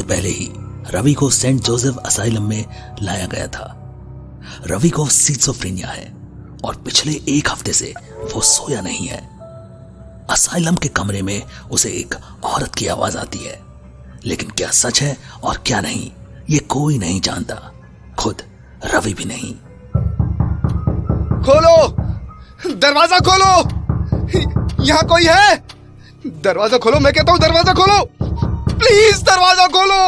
पहले ही रवि को Saint Joseph asylum में लाया गया था। रवि को सिज़ोफ्रेनिया है और पिछले 1 हफ्ते से वो सोया नहीं है। असाइलम के कमरे में उसे एक औरत की आवाज आती है, लेकिन क्या सच है और क्या नहीं ये कोई नहीं जानता, खुद रवि भी नहीं। खोलो, दरवाजा खोलो, यहाँ कोई है? दरवाजा खोलो, मैं कहता हूँ दरवाजा खोलो, प्लीज दरवाजा खोलो।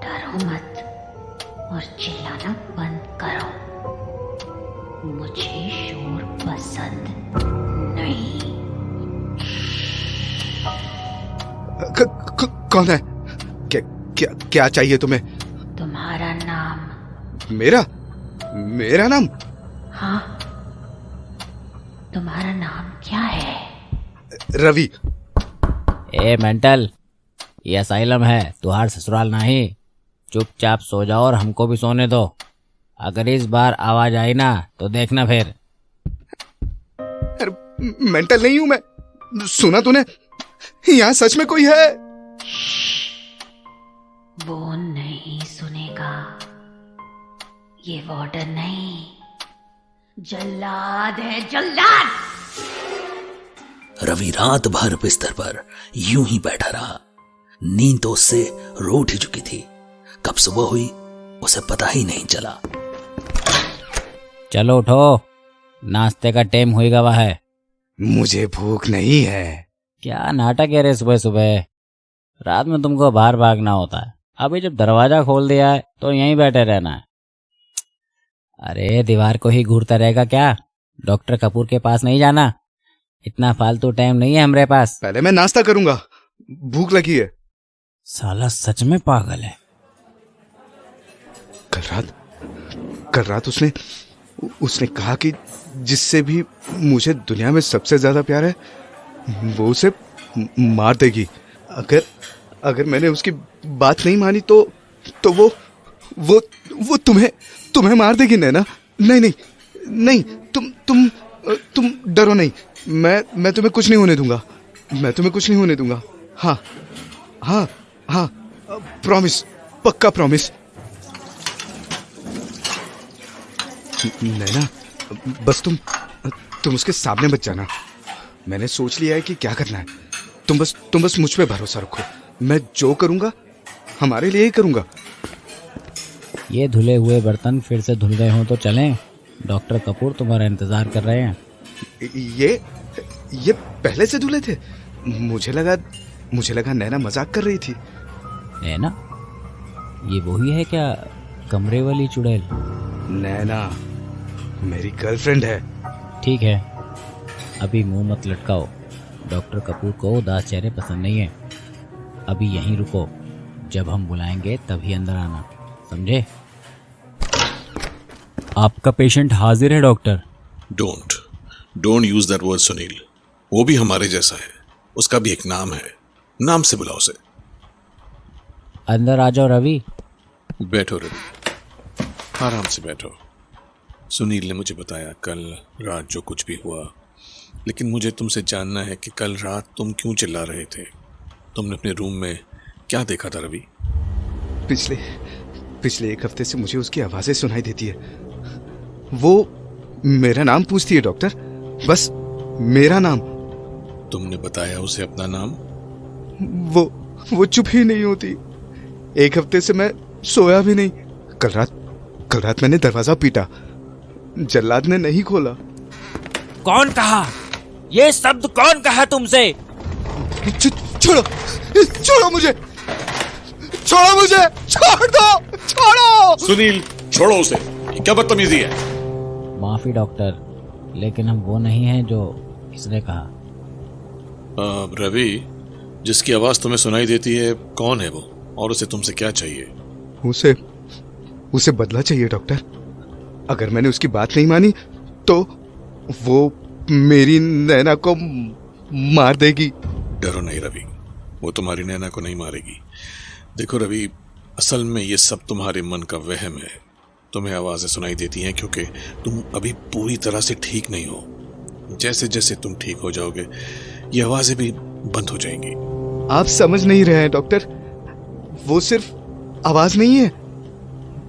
डरो मत और चिल्लाना बंद करो, मुझे शोर पसंद नहीं। कौन है? क्या चाहिए तुम्हें? तुम्हारा नाम। मेरा नाम? हाँ, तुम्हारा नाम क्या है? रवि। ए मेंटल, ये असाइलम है, तुहार ससुराल नहीं। चुपचाप सो जाओ और हमको भी सोने दो। अगर इस बार आवाज आई ना तो देखना फिर। मेंटल नहीं हूं मैं, सुना तूने? यहाँ सच में कोई है? वो नहीं सुनेगा, ये वार्डन नहीं, जल्लाद है, जल्लाद। रवि रात भर बिस्तर पर यूं ही बैठा रहा। नींद तो उससे रूठ ही चुकी थी। कब सुबह हुई उसे पता ही नहीं चला। चलो उठो, नाश्ते का टाइम हुई गवा है। मुझे भूख नहीं है। क्या नाटक है रे सुबह सुबह? रात में तुमको बाहर भागना होता है, अभी जब दरवाजा खोल दिया है तो यहीं बैठे रहना है। अरे दीवार को ही घूरता रहेगा क्या? डॉक्टर कपूर के पास नहीं जाना? इतना फालतू टाइम नहीं है हमरे पास। पहले मैं नाश्ता करूंगा, भूख लगी है। साला सच में पागल है। कल रात उसने कहा कि जिससे भी मुझे दुनिया में सबसे ज्यादा प्यार है वो उसे मार देगी। अगर मैंने उसकी बात नहीं मानी तो वो तुम्हें मार देगी नैना। नहीं, तुम डरो नहीं, मैं तुम्हें कुछ नहीं होने दूंगा। हाँ, प्रॉमिस, पक्का प्रॉमिस। नैना, बस तुम उसके सामने मत जाना। मैंने सोच लिया है कि क्या करना है। तुम बस मुझ पे भरोसा रखो। मैं जो करूंगा हमारे लिए ही करूंगा। ये धुले हुए बर्तन फिर से धुल गए हों तो चलें। डॉक्टर कपूर तुम्हारा इंतजार कर रहे हैं। ये पहले से धुले थे? मुझे लगा नैना मजाक कर रही थी। नैना? ये वही है क्या, कमरे वाली चुड़ैल? नैना मेरी गर्लफ्रेंड है। ठीक है, अभी मुंह मत लटकाओ। डॉक्टर कपूर को उदास चेहरे पसंद नहीं है। अभी यहीं रुको, जब हम बुलाएंगे तभी अंदर आना, समझे? आपका पेशेंट हाजिर है doctor. Don't use that word Sunil. वो भी हमारे जैसा है, उसका भी एक नाम है, नाम से बुलाओ उसे। अंदर आ जाओ रवि। बैठो रवि, आराम से बैठो। सुनील ने मुझे बताया कल रात जो कुछ भी हुआ, लेकिन मुझे तुमसे जानना है कि कल रात तुम क्यों चिल्ला रहे थे? तुमने अपने रूम में क्या देखा था रवि? पिछले 1 हफ्ते से मुझे उसकी आवाजें सुनाई देती है। वो मेरा नाम पूछती है डॉक्टर, बस मेरा नाम। तुमने बताया उसे अपना नाम? वो चुप ही नहीं होती। 1 हफ्ते से मैं सोया भी नहीं। कल रात मैंने दरवाजा पीटा, जल्लाद ने नहीं खोला। कौन कहा? ये शब्द कौन कहा तुमसे? छोड़ो मुझे, छोड़ दो। सुनील, छोड़ो उसे, ये क्या बदतमीजी है? माफी डॉक्टर, लेकिन हम वो नहीं हैं जो इसने कहा। रवि, जिसकी आवाज तुम्हें सुनाई देती है, कौन है वो और उसे तुमसे क्या चाहिए? उसे बदला चाहिए डॉक्टर। अगर मैंने उसकी बात नहीं मानी तो वो मेरी नैना को मार देगी। डरो नहीं रवि, वो तुम्हारी नैना को नहीं मारेगी। देखो रवि, असल में ये सब तुम्हारे मन का वहम है। तुम्हें आवाजें सुनाई देती हैं क्योंकि तुम अभी पूरी तरह से ठीक नहीं हो। जैसे जैसे तुम ठीक हो जाओगे ये आवाजें भी बंद हो जाएंगी। आप समझ नहीं रहे हैं डॉक्टर, वो सिर्फ आवाज नहीं है,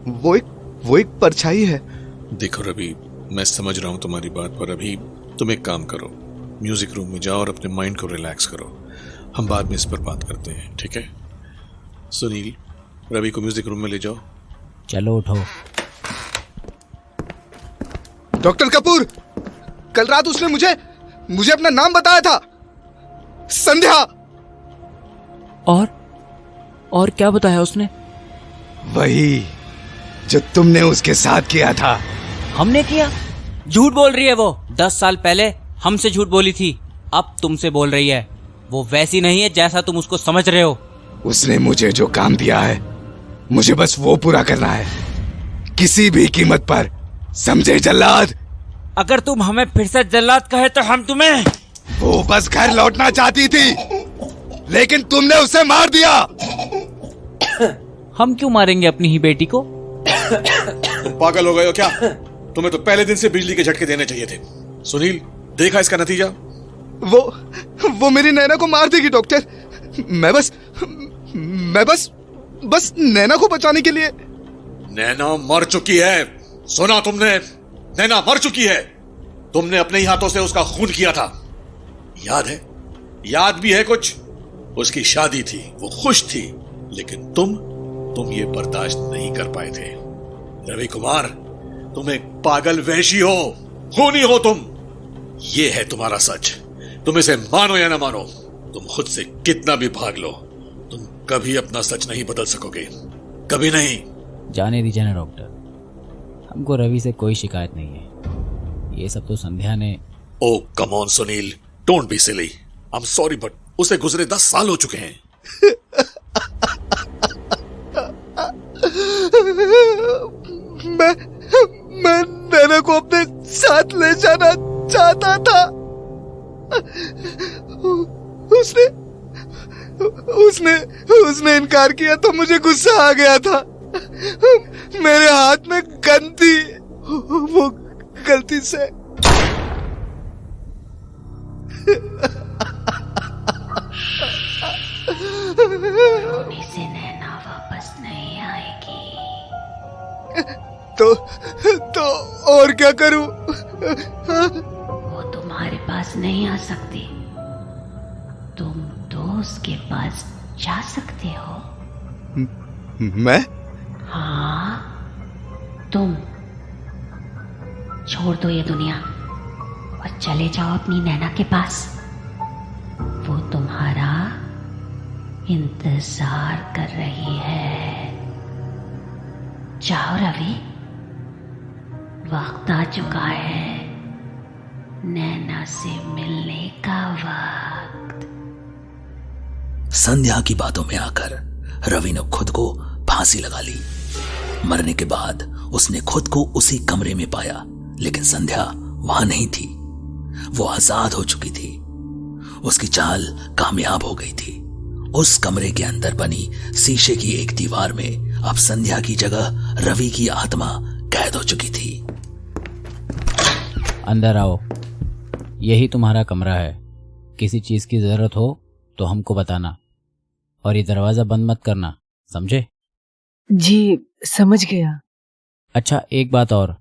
वो एक परछाई है। देखो रवि, मैं समझ रहा हूं तुम्हारी बात, पर अभी तुम एक काम करो, म्यूजिक रूम में जाओ और अपने माइंड को रिलैक्स करो। हम बाद में इस पर बात करते हैं, ठीक है? सुनील, रवि को म्यूजिक रूम में ले जाओ। चलो उठो। डॉक्टर कपूर, कल रात उसने मुझे अपना नाम बताया था, संध्या। और क्या बताया उसने? वही जो तुमने उसके साथ किया था। हमने किया? झूठ बोल रही है वो। 10 साल पहले हमसे झूठ बोली थी, अब तुमसे बोल रही है। वो वैसी नहीं है जैसा तुम उसको समझ रहे हो। उसने मुझे जो काम दिया है, मुझे बस वो पूरा करना है, किसी भी कीमत पर, समझे जल्लाद? अगर तुम हमें फिर से जल्लाद कहे तो हम तुम्हें... वो बस घर लौटना चाहती थी, लेकिन तुमने उसे मार दिया। हम क्यों मारेंगे अपनी ही बेटी को? तुम पागल हो गए हो क्या? तुम्हें तो पहले दिन से बिजली के झटके देने चाहिए थे। सुनील, देखा इसका नतीजा? वो मेरी नैना को मार देगी डॉक्टर। मैं बस नैना को बचाने के लिए। नैना मर चुकी है, सुना तुमने? नैना मर चुकी है। तुमने अपने ही हाथों से उसका खून किया था, याद है? याद भी है कुछ? उसकी शादी थी, वो खुश थी, लेकिन तुम ये बर्दाश्त नहीं कर पाए थे। रवि कुमार, तुम एक पागल वहशी हो, खूनी हो तुम। ये है तुम्हारा सच। तुम इसे मानो या ना मानो, तुम खुद से कितना भी भाग लो, तुम कभी अपना सच नहीं बदल सकोगे, कभी नहीं। जाने दीजिए ना डॉक्टर, हमको रवि से कोई शिकायत नहीं है। ये सब तो संध्या ने... oh come on Sunil, don't be silly. I am sorry, but उसे गुजरे 10 साल हो चुके हैं। मैं नैना को अपने साथ ले जाना चाहता था। उसने इनकार किया तो मुझे गुस्सा आ गया था। मेरे हाथ में गन थी, वो गलती से... रोने से नैना वापस नहीं आएगी। तो और क्या करूं? वो तुम्हारे पास नहीं आ सकती, तुम तो उसके पास जा सकते हो। मैं? हाँ, तुम छोड़ दो ये दुनिया और चले जाओ अपनी नैना के पास। वो तुम्हारा इंतजार कर रही है। जाओ रवि, वक्त आ चुका है नैना से मिलने का वक्त। संध्या की बातों में आकर रवि ने खुद को फांसी लगा ली। मरने के बाद उसने खुद को उसी कमरे में पाया, लेकिन संध्या वहां नहीं थी। वो आजाद हो चुकी थी। उसकी चाल कामयाब हो गई थी। उस कमरे के अंदर बनी शीशे की एक दीवार में अब संध्या की जगह रवि की आत्मा कैद हो चुकी थी। अंदर आओ, यही तुम्हारा कमरा है। किसी चीज की जरूरत हो तो हमको बताना, और ये दरवाजा बंद मत करना, समझे? जी समझ गया। अच्छा, एक बात और,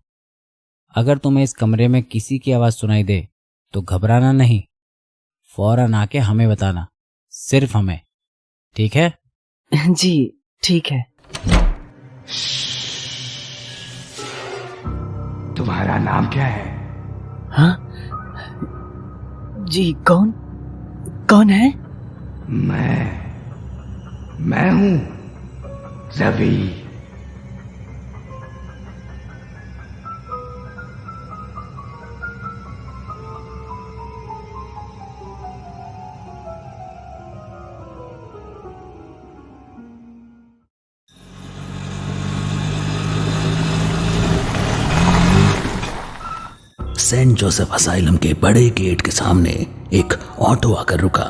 अगर तुम्हें इस कमरे में किसी की आवाज सुनाई दे तो घबराना नहीं, फौरन आके हमें बताना, सिर्फ हमें, ठीक है? जी ठीक है। तुम्हारा नाम क्या है? हाँ जी, कौन है? मैं हूं रवि। सेंट जोसेफ असाइलम के बड़े गेट के सामने एक ऑटो आकर रुका।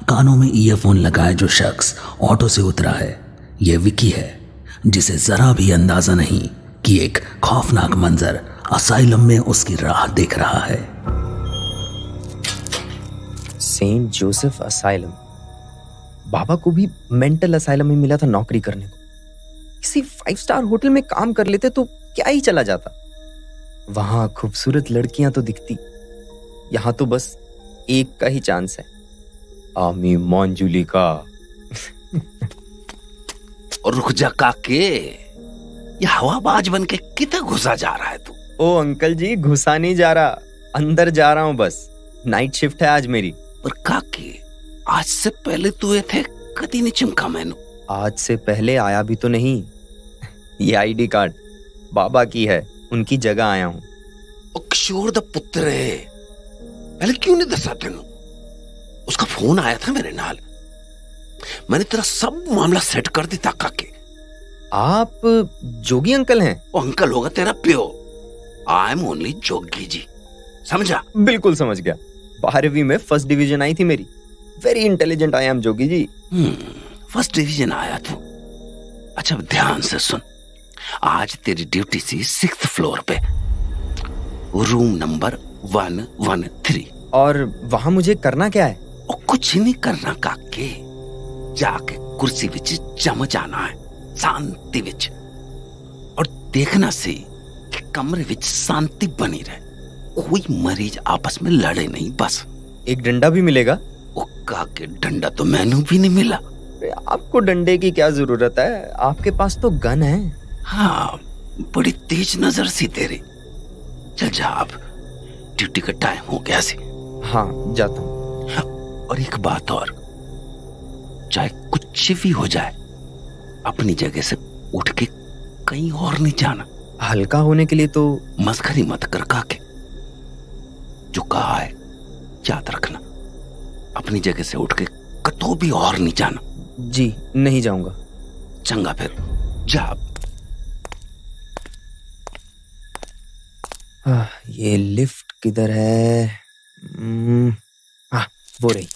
कानों में ईयरफोन लगाए जो शख्स ऑटो से उतरा है, यह विकी है, जिसे जरा भी अंदाजा नहीं कि एक खौफनाक मंजर असाइलम में उसकी राह देख रहा है। Saint Joseph asylum. बाबा को भी मेंटल असाइलम में मिला था नौकरी करने को। किसी 5 स्टार होटल में काम कर लेते तो क्या ही चला जाता। वहां खूबसूरत लड़कियां तो दिखती, यहां तो बस एक का ही चांस है, आमी मॉन्जूली का। और रुक जा काके, ये हवाबाज बन के कितना घुसा जा रहा है तू? ओ अंकल जी, घुसा नहीं जा रहा, अंदर जा रहा हूं बस। नाइट शिफ्ट है आज मेरी। पर काके, आज से पहले तू ये थे कदी नहीं चिमका मैनू। आज से पहले आया भी तो नहीं। ये आईडी कार्ड बाबा की है, उनकी जगह आया हूं। ओ किशोर दा पुत्र है, पहले क्यों नहीं दसा तेनू? उसका फोन आया था मेरे नाल, मैंने तेरा सब मामला सेट कर दिया काके। आप जोगी अंकल हैं? वो अंकल होगा तेरा प्यो, I am only Jogi ji, समझा? बिल्कुल समझ गया। 12वीं में फर्स्ट डिवीजन आई थी मेरी। Very intelligent I am Jogi ji. First division आया तू? अच्छा ध्यान से सुन, आज तेरी ड्यूटी सी 6th फ्लोर पे, रूम नंबर 113। और वहां मुझे करना क्या है? और कुछ नहीं करना काके, जाके कुर्सी विच जम जाना है, शांति विच, और देखना सी कि कमरे विच शांति बनी रहे, कोई मरीज आपस में लड़े नहीं बस। एक डंडा भी मिलेगा? ओ काके, डंडा तो मैनू भी नहीं मिला। आपको डंडे की क्या जरूरत है, आपके पास तो गन है। हाँ, बड़ी तेज नजर सी तेरी। चल जा, अब ड्यूटी का टाइम हो गया सी। हाँ जाता हूँ। और एक बात और, चाहे कुछ भी हो जाए, अपनी जगह से उठ के कहीं और नहीं जाना। हल्का होने के लिए तो मस्खरी मत कर काके, जो कहा है याद रखना, अपनी जगह से उठ के कतो भी और नहीं जाना। जी नहीं जाऊंगा। चंगा फिर जा। ये लिफ्ट किधर है? वो रही।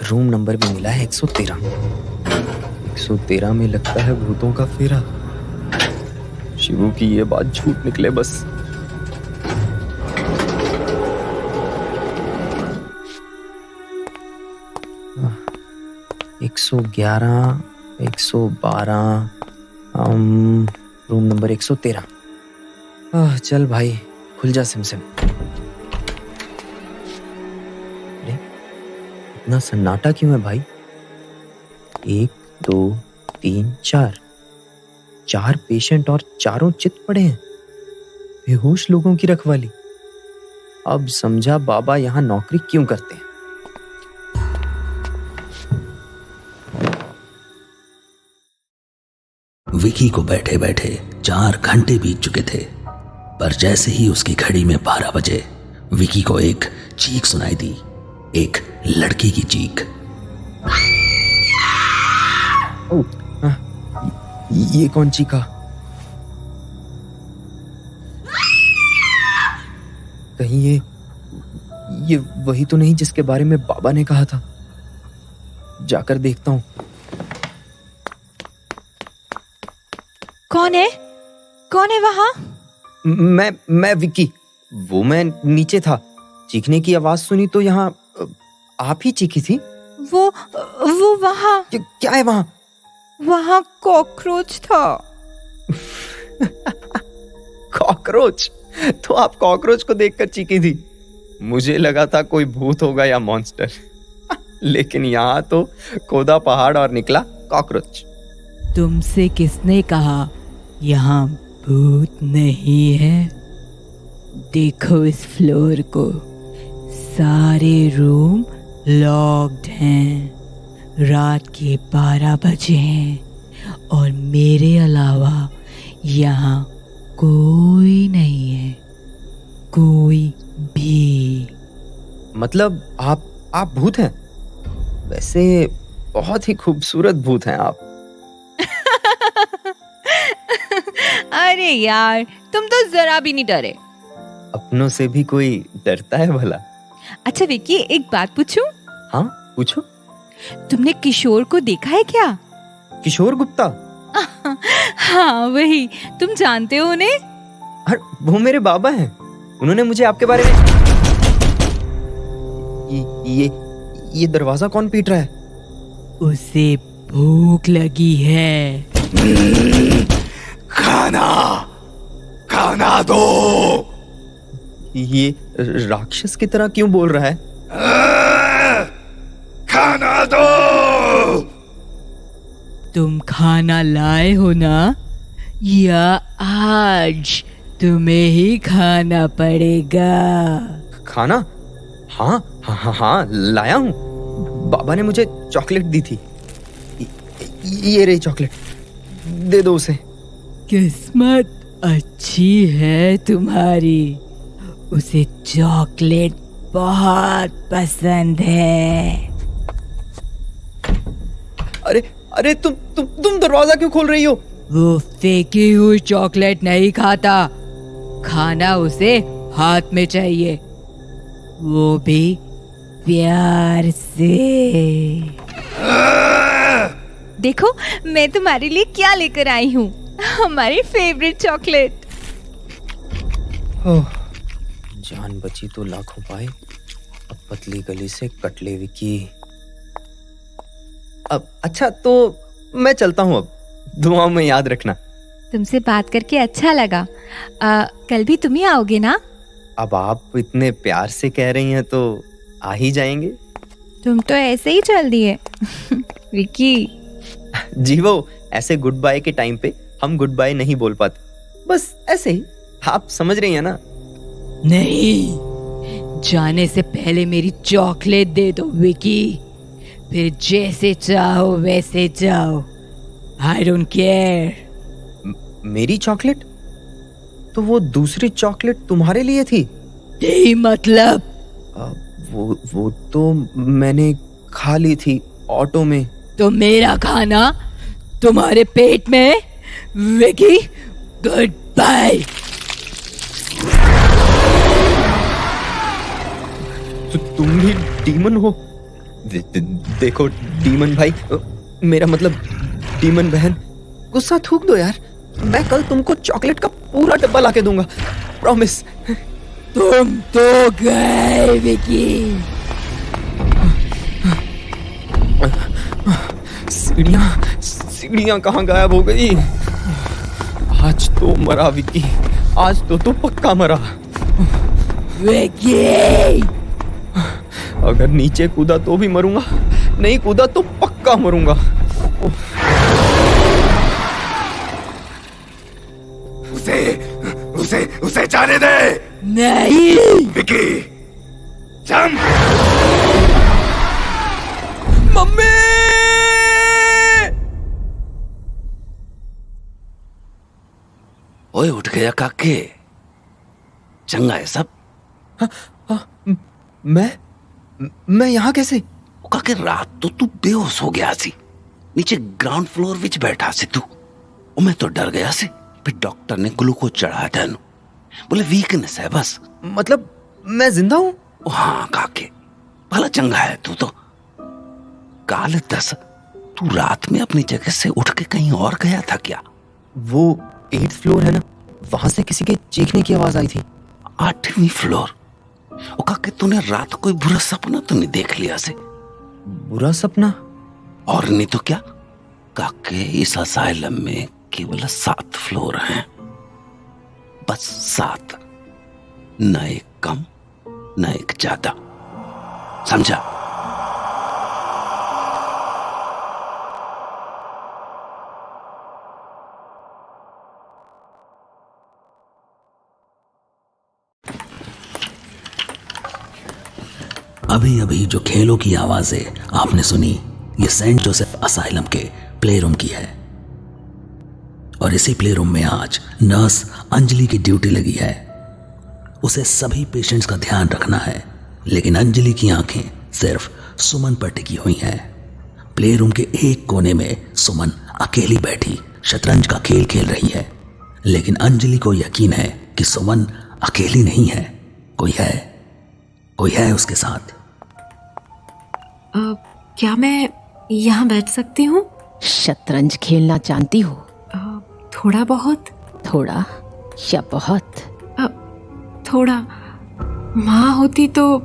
रूम नंबर भी मिला है 113। 113 में लगता है भूतों का फेरा। शिवू की ये बात झूठ निकले बस। आ, 111, 112, रूम नंबर 113। चल भाई, खुल जा सिमसिम। अरे इतना सन्नाटा क्यों है भाई? 1, 2, 3, 4 पेशेंट और चारों चित पड़े हैं। बेहोश लोगों की रखवाली। अब समझा बाबा यहाँ नौकरी क्यों करते हैं। विकी को बैठे बैठे 4 घंटे बीत चुके थे, पर जैसे ही उसकी घड़ी में 12 बजे विकी को एक चीख सुनाई दी, एक लड़की की चीख। ये कौन चीखा? कहीं ये वही तो नहीं जिसके बारे में बाबा ने कहा था। जाकर देखता हूँ। कौन है वहां? मैं विक्की। वो मैं नीचे था, चीखने की आवाज सुनी तो यहाँ आप ही चीखी थी। वो वहां। क्या है वहां? वहां कॉकरोच था। कॉकरोच? तो आप कॉकरोच को देखकर चीखी थी। मुझे लगा था कोई भूत होगा या मॉन्स्टर। लेकिन यहाँ तो खोदा पहाड़ और निकला कॉकरोच। तुमसे किसने कहा यहाँ भूत नहीं है? देखो इस फ्लोर को, सारे रूम लॉक्ड हैं। रात के 12 बजे हैं और मेरे अलावा यहाँ कोई नहीं है, कोई भी। मतलब आप भूत हैं? वैसे बहुत ही खूबसूरत भूत हैं आप। अरे यार, तुम तो जरा भी नहीं डरे। अपनों से भी कोई डरता है भला? अच्छा विक्की, एक बात पूछूं? हाँ पूछो। तुमने किशोर को देखा है क्या? किशोर गुप्ता? हाँ वही। तुम जानते हो उन्हें? अरे वो मेरे बाबा हैं। उन्होंने मुझे आपके बारे में ये दरवाजा कौन पीट रहा है? उसे भूख लगी है। खाना दो। ये राक्षस की तरह क्यों बोल रहा है? खाना दो। तुम खाना लाए हो ना, या आज तुम्हें ही खाना पड़ेगा? खाना? हाँ हाँ हाँ हाँ, लाया हूँ। बाबा ने मुझे चॉकलेट दी थी। ये रही चॉकलेट, दे दो उसे। किस्मत अच्छी है तुम्हारी, उसे चॉकलेट बहुत पसंद है। अरे अरे तुम दरवाजा क्यों खोल रही हो? वो फेंकी हुई चॉकलेट नहीं खाता, खाना उसे हाथ में चाहिए, वो भी प्यार से। देखो मैं तुम्हारे लिए क्या लेकर आई हूँ, हमारी फेवरेट चॉकलेट। ओह, जान बची तो लाखों पाए, अब पतली गली से कटले विकी। अब अच्छा तो मैं चलता हूँ, अब दुआओं में याद रखना। तुमसे बात करके अच्छा लगा। कल भी तुम ही आओगे ना? अब आप इतने प्यार से कह रही हैं तो आ ही जाएंगे। तुम तो ऐसे ही चल दिए विकी। जी वो ऐसे गुड बाय के टाइम पे हम गुड बाय नहीं बोल पाते, बस ऐसे ही, आप समझ रही हैं ना? नहीं, जाने से पहले मेरी चॉकलेट दे दो विकी, फिर जैसे चाहो वैसे जाओ। I don't care। मेरी चॉकलेट? तो वो दूसरी चॉकलेट तुम्हारे लिए थी? यही मतलब? वो तो मैंने खा ली थी ऑटो में। तो मेरा खाना तुम्हारे पेट में? Vicky, goodbye. तो तुम भी डीमन हो? देखो डीमन भाई, मेरा मतलब डीमन बहन, गुस्सा थूक दो यार। मैं कल तुमको चॉकलेट का पूरा डब्बा लाके दूंगा, प्रॉमिस। तुम तो गए विकी। सीढ़ियां कहाँ गायब हो गई? आज तो मरा विकी, आज तो पक्का मरा। विकी, अगर नीचे कूदा तो भी मरूंगा, नहीं कूदा तो पक्का मरूंगा। उसे जाने दे। नहीं विकी, जंप। मम्मी। ओए उठ गया काके, चंगा है सब? मैं यहाँ कैसे? काके रात तो तू बेहोश हो गया सी, नीचे ग्राउंड फ्लोर विच बैठा सी तू। मैं तो डर गया सी, फिर डॉक्टर ने ग्लूकोज चढ़ाया तेन, बोले वीकनेस है बस। मतलब मैं जिंदा हूँ? हाँ काके, भला चंगा है तू तो। काल दस, तू रात में अपनी जगह से उठ के कहीं और गया था क्या? वो 8th फ्लोर है ना, वहां से किसी के चीखने की आवाज आई थी। 8वीं फ्लोर? ओ काके, तूने रात कोई बुरा सपना तो नहीं देख लिया से? बुरा सपना? और नहीं तो क्या काके, इस असाइलम में केवल 7 फ्लोर हैं, बस 7, न एक कम न एक ज्यादा, समझा? अभी अभी जो खेलों की आवाजें आपने सुनी, ये सेंट जोसेफ असाइलम के प्ले रूम की है। और इसी प्ले रूम में आज नर्स अंजलि की ड्यूटी लगी है। उसे सभी पेशेंट्स का ध्यान रखना है, लेकिन अंजलि की आंखें सिर्फ सुमन पर टिकी हुई हैं। प्ले रूम के एक कोने में सुमन अकेली बैठी शतरंज का खेल खेल रही है, लेकिन अंजलि को यकीन है कि सुमन अकेली नहीं है, कोई है उसके साथ। क्या मैं यहाँ बैठ सकती हूँ? शतरंज खेलना जानती हो? थोड़ा बहुत। थोड़ा या बहुत? थोड़ा। माँ होती तो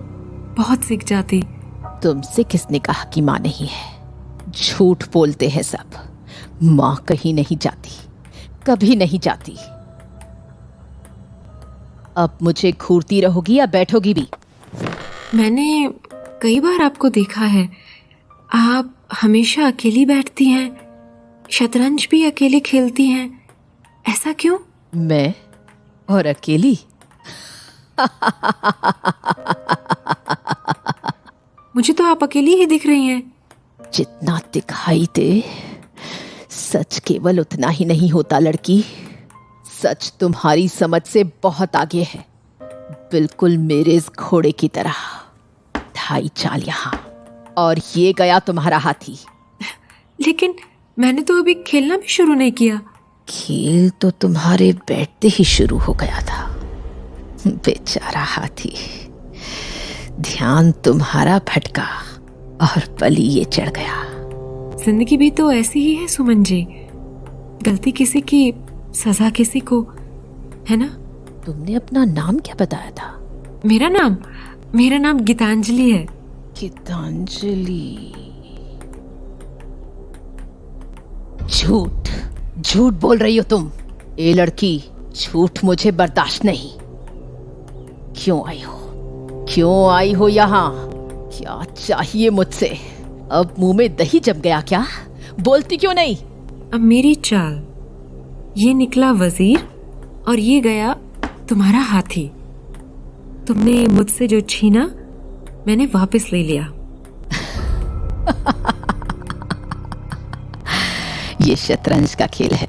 बहुत सीख जाती। तुमसे किसने कहा कि माँ नहीं है? झूठ बोलते हैं सब। माँ कहीं नहीं जाती, कभी नहीं जाती। अब मुझे घूरती रहोगी या बैठोगी भी? मैंने कई बार आपको देखा है, आप हमेशा अकेली बैठती हैं, शतरंज भी अकेली खेलती हैं। ऐसा क्यों? मैं और अकेली? मुझे तो आप अकेली ही दिख रही हैं। जितना दिखाई दे, सच केवल उतना ही नहीं होता लड़की। सच तुम्हारी समझ से बहुत आगे है, बिल्कुल मेरे इस घोड़े की तरह। 2.5 चाल यहाँ और ये गया तुम्हारा हाथी। लेकिन मैंने तो अभी खेलना भी शुरू नहीं किया। खेल तो तुम्हारे बैठते ही शुरू हो गया था। बेचारा हाथी, ध्यान तुम्हारा भटका और बलि ये चढ़ गया। जिंदगी भी तो ऐसी ही है सुमन जी, गलती किसी की, सजा किसी को, है ना? तुमने अपना नाम क्या बताया था? मेरा नाम गीतांजलि है। गीतांजलि? झूठ बोल रही हो तुम। ए लड़की, झूठ मुझे बर्दाश्त नहीं। क्यों आई हो यहाँ? क्या चाहिए मुझसे? अब मुंह में दही जम गया क्या? बोलती क्यों नहीं? अब मेरी चाल, ये निकला वजीर और ये गया तुम्हारा हाथी। तुमने मुझसे जो छीना मैंने वापस ले लिया। ये शतरंज का खेल है।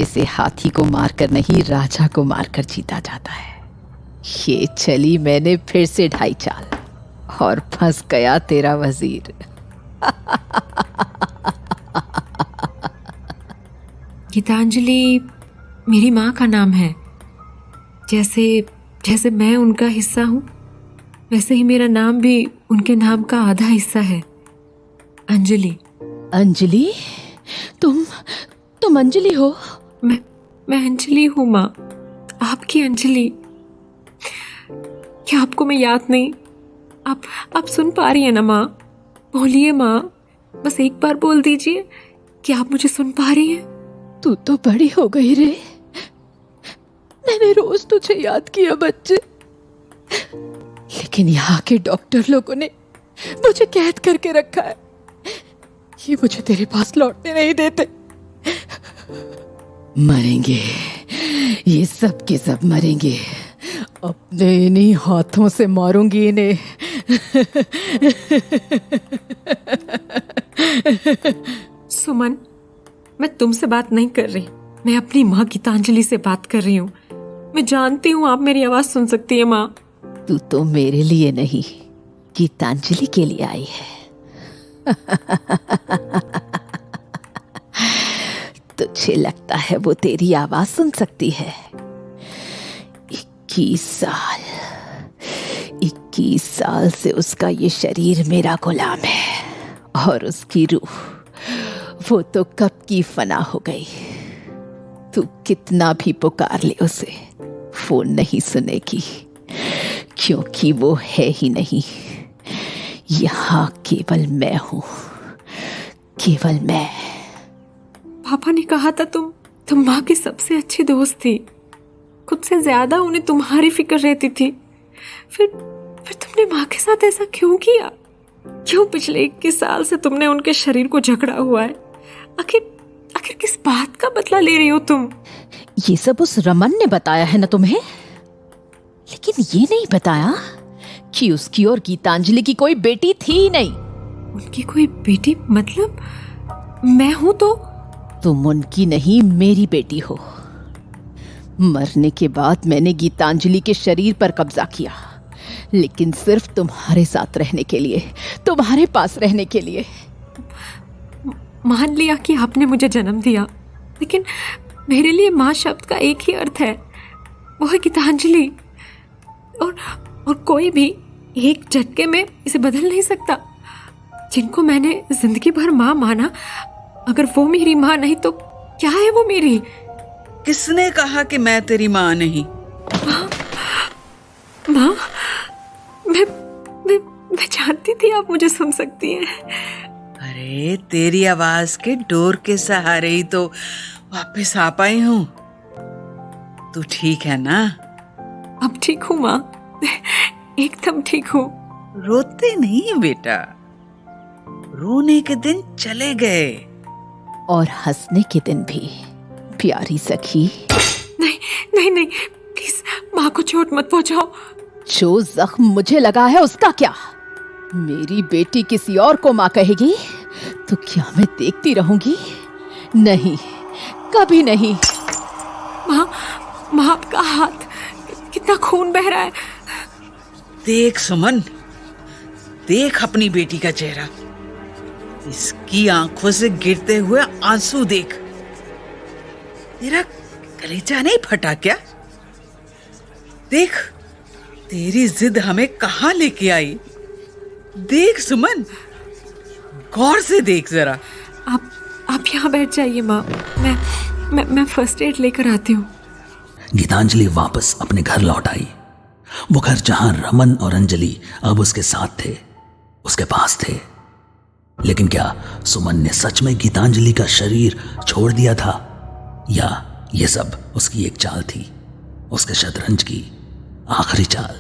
इसे हाथी को मारकर नहीं, राजा को मारकर जीता जाता है। ये चली मैंने फिर से 2.5 चाल और फंस गया तेरा वजीर। गीतांजलि मेरी माँ का नाम है। जैसे मैं उनका हिस्सा हूँ, वैसे ही मेरा नाम भी उनके नाम का आधा हिस्सा है। अंजलि। अंजलि? तुम अंजलि हो? मैं अंजलि हूँ माँ, आपकी अंजलि। क्या आपको मैं याद नहीं? आप सुन पा रही हैं ना माँ? बोलिए माँ, बस एक बार बोल दीजिए कि आप मुझे सुन पा रही हैं। तू तो बड़ी हो गई रे। मैंने रोज तुझे याद किया बच्चे, लेकिन यहाँ के डॉक्टर लोगों ने मुझे कैद करके रखा है। ये मुझे तेरे पास लौटने नहीं देते। मरेंगे, ये सब के सब मरेंगे। अपने इन्हीं हाथों से मारूंगी इन्हें। सुमन, मैं तुमसे बात नहीं कर रही, मैं अपनी माँ गीतांजलि से बात कर रही हूँ। मैं जानती हूँ आप मेरी आवाज सुन सकती है माँ। तू तो मेरे लिए नहीं, गीतांजलि के लिए आई है। तुझे लगता है वो तेरी आवाज सुन सकती है? 21 साल से उसका ये शरीर मेरा गुलाम है, और उसकी रूह, वो तो कब की फना हो गई। तू कितना भी पुकार ले उसे, वो नहीं सुनेगी, क्योंकि वो है ही नहीं। यहाँ केवल मैं हूँ, केवल मैं। पापा ने कहा था तुम माँ की सबसे अच्छी दोस्त थी, खुद से ज्यादा उन्हें तुम्हारी फिक्र रहती थी। फिर तुमने माँ के साथ ऐसा क्यों किया? क्यों पिछले 21 साल से तुमने उनके शरीर को जकड़ा हुआ है? आखिर किस बात का बदला ले रही हो तुम? ये सब उस रमन ने बताया है ना तुम्हें, लेकिन ये नहीं बताया कि उसकी और गीतांजलि की कोई बेटी थी ही नहीं। उनकी कोई बेटी मतलब? मैं हूं तो? तुम उनकी नहीं, मेरी बेटी हो। मरने के बाद मैंने गीतांजलि के शरीर पर कब्जा किया, लेकिन सिर्फ तुम्हारे साथ रहने के लिए, तुम्हारे पास रहने के लिए। मान लिया कि आपने मुझे जन्म दिया, लेकिन मेरे लिए माँ शब्द का एक ही अर्थ है, वो है गीतांजलि। और कोई भी एक झटके में इसे बदल नहीं सकता। जिनको मैंने जिंदगी भर माँ माना, अगर वो मेरी माँ नहीं तो क्या है वो मेरी? किसने कहा कि मैं तेरी माँ नहीं? माँ, मैं जानती थी आप मुझे सुन सकती हैं। अरे तेरी आवाज के डोर के सहारे ही तो वापस आ पाई हूँ। तू ठीक है ना? अब ठीक हूँ माँ, एकदम ठीक हूँ। रोते नहीं बेटा, रोने के दिन चले गए और हंसने के दिन भी, प्यारी सखी। नहीं नहीं नहीं, प्लीज माँ को चोट मत पहुंचाओ। जो जख्म मुझे लगा है उसका क्या? मेरी बेटी किसी और को माँ कहेगी तो क्या मैं देखती रहूंगी? नहीं, कभी नहीं। माँ आपका हाथ, कितना खून बह रहा है। देख सुमन, देख अपनी बेटी का चेहरा, इसकी आंखों से गिरते हुए आंसू देख। तेरा कलेजा नहीं फटा क्या? देख तेरी जिद हमें कहाँ लेके आई। देख सुमन, गौर से देख जरा। आप यहाँ बैठ जाइए माँ, मैं फर्स्ट एड लेकर आती हूँ। गीतांजलि वापस अपने घर लौट आई। वो घर जहां रमन और अंजलि अब उसके साथ थे, उसके पास थे। लेकिन क्या सुमन ने सच में गीतांजलि का शरीर छोड़ दिया था, या ये सब उसकी एक चाल थी, उसके शतरंज की आखिरी चाल?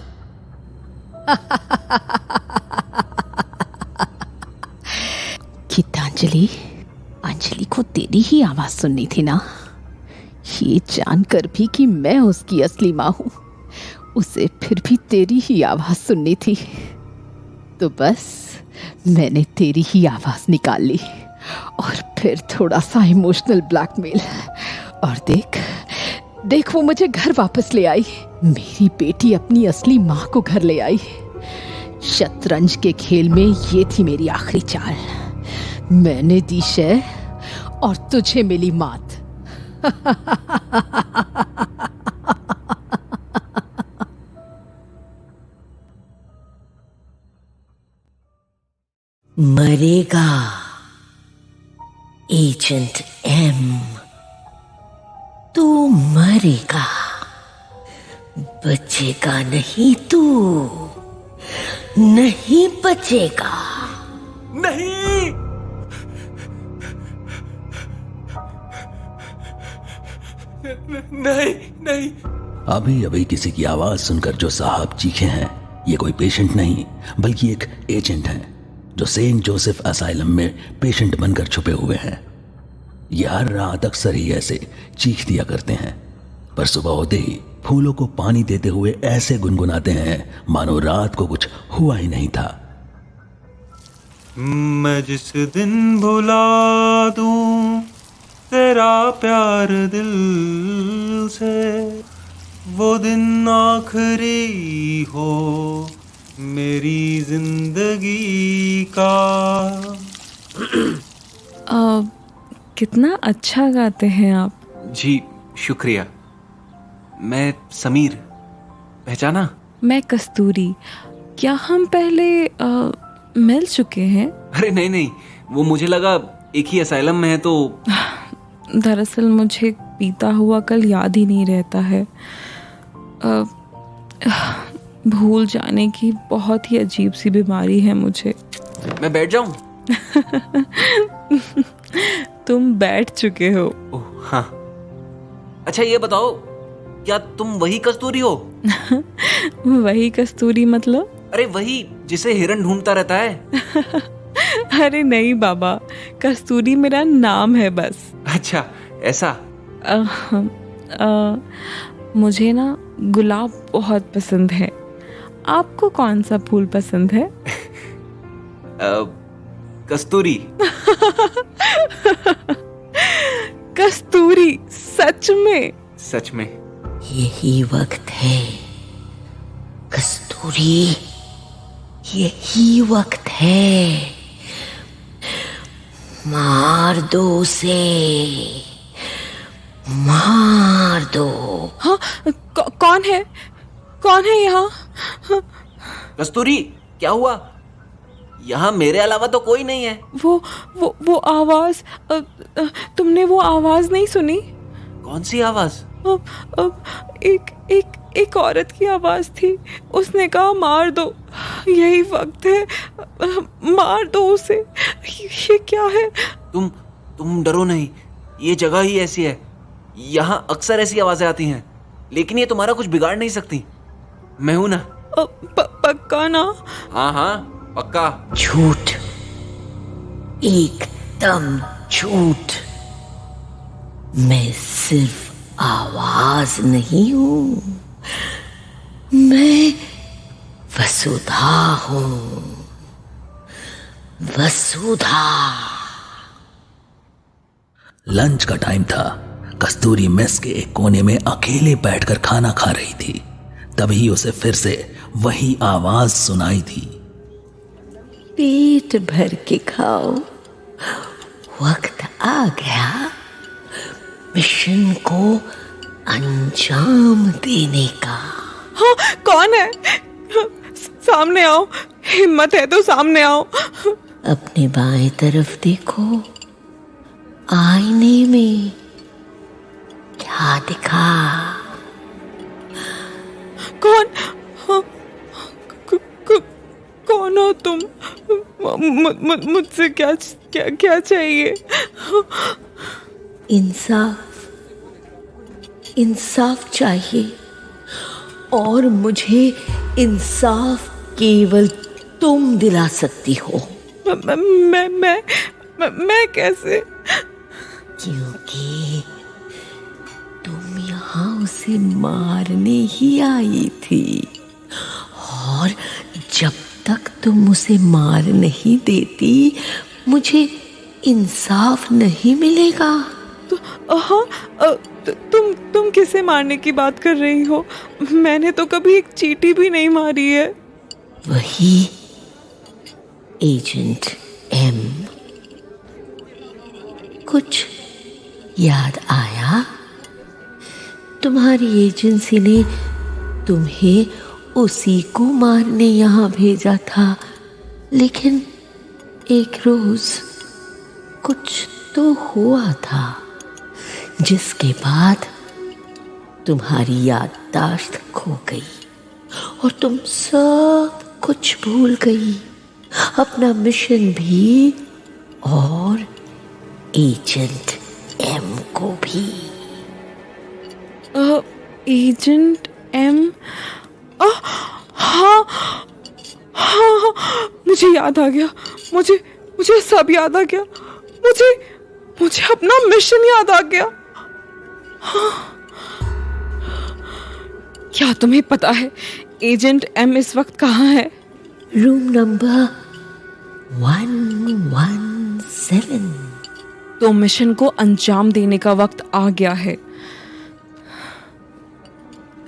गीतांजलि, अंजलि को तेरी ही आवाज सुननी थी ना? ये जानकर भी कि मैं उसकी असली माँ हूं, उसे फिर भी तेरी ही आवाज सुननी थी। तो बस मैंने तेरी ही आवाज निकाल ली, और फिर थोड़ा सा इमोशनल ब्लैकमेल। और देख वो मुझे घर वापस ले आई। मेरी बेटी अपनी असली माँ को घर ले आई। शतरंज के खेल में ये थी मेरी आखिरी चाल। मैंने दी शय और तुझे मिली मात। मरेगा एजेंट एम, तू मरेगा, बचेगा नहीं, तू नहीं बचेगा। नहीं, नहीं नहीं। अभी अभी किसी की आवाज सुनकर जो साहब चीखे हैं, ये कोई पेशेंट नहीं बल्कि एक एजेंट है जो सेंट जोसेफ असाइलम में पेशेंट बनकर छुपे हुए हैं। ये हर रात अक्सर ही ऐसे चीख दिया करते हैं, पर सुबह होते ही फूलों को पानी देते हुए ऐसे गुनगुनाते हैं मानो रात को कुछ हुआ ही नहीं था। मैं जिस दिन भुला दूं तेरा प्यार दिल से, वो दिन आखिरी हो मेरी जिंदगी का। कितना अच्छा गाते हैं आप। जी शुक्रिया। मैं समीर, पहचाना? मैं कस्तूरी। क्या हम पहले मिल चुके हैं? अरे नहीं नहीं, वो मुझे लगा एक ही असाइलम में है तो। दरअसल मुझे पीता हुआ कल याद ही नहीं रहता है। भूल जाने की बहुत ही अजीब सी बीमारी है मुझे। मैं बैठ जाऊं? तुम बैठ चुके हो। ओह हाँ। अच्छा ये बताओ, क्या तुम वही कस्तूरी हो? वही कस्तूरी मतलब? अरे वही जिसे हिरन ढूंढता रहता है। अरे नहीं बाबा, कस्तूरी मेरा नाम है बस। अच्छा ऐसा? मुझे ना गुलाब बहुत पसंद है। आपको कौन सा फूल पसंद है? कस्तूरी। कस्तूरी? सच में? सच में। यही वक्त है कस्तूरी, यही वक्त है। मार दो उसे, मार दो। हाँ, कौन है? कौन है यहाँ? कस्तूरी क्या हुआ? यहाँ मेरे अलावा तो कोई नहीं है। वो आवाज, तुमने वो आवाज नहीं सुनी? कौन सी आवाज? अब एक औरत की आवाज थी, उसने कहा मार दो, यही वक्त है, मार दो उसे। ये क्या है? तुम डरो नहीं, ये जगह ही ऐसी है, यहाँ अक्सर ऐसी आवाजें आती हैं, लेकिन ये तुम्हारा कुछ बिगाड़ नहीं सकती। मैं हूं ना। पक्का ना? हाँ पक्का। झूठ, एकदम झूठ। मैं सिर्फ आवाज नहीं हूं, मैं वसुधा हूं, वसुधा। लंच का टाइम था। कस्तूरी मेस के एक कोने में अकेले बैठकर खाना खा रही थी। तभी उसे फिर से वही आवाज सुनाई थी। पेट भर के खाओ, वक्त आ गया मिशन को अंजाम देने का। हाँ, कौन है? सामने आओ, हिम्मत है तो सामने आओ। अपने बाएं तरफ देखो, आईने में क्या दिखा? कौन? हाँ, कौन हो तुम? मुझसे क्या चाहिए? इंसाफ चाहिए, और मुझे इंसाफ केवल तुम दिला सकती हो। मैं कैसे? क्योंकि तुम यहाँ उसे मारने ही आई थी, और जब तक तुम उसे मार नहीं देती मुझे इंसाफ नहीं मिलेगा। हाँ, तुम किसे मारने की बात कर रही हो? मैंने तो कभी एक चींटी भी नहीं मारी है। वही एजेंट एम। कुछ याद आया? तुम्हारी एजेंसी ने तुम्हें उसी को मारने यहाँ भेजा था, लेकिन एक रोज कुछ तो हुआ था जिसके बाद तुम्हारी याददाश्त खो गई और तुम सब कुछ भूल गई, अपना मिशन भी और एजेंट एम को भी। Agent M? हाँ, मुझे याद आ गया, मुझे सब याद आ गया, मुझे अपना मिशन याद आ गया। हाँ। क्या तुम्हें पता है एजेंट एम इस वक्त कहाँ है? Room number 117। तो मिशन को अंजाम देने का वक्त आ गया है।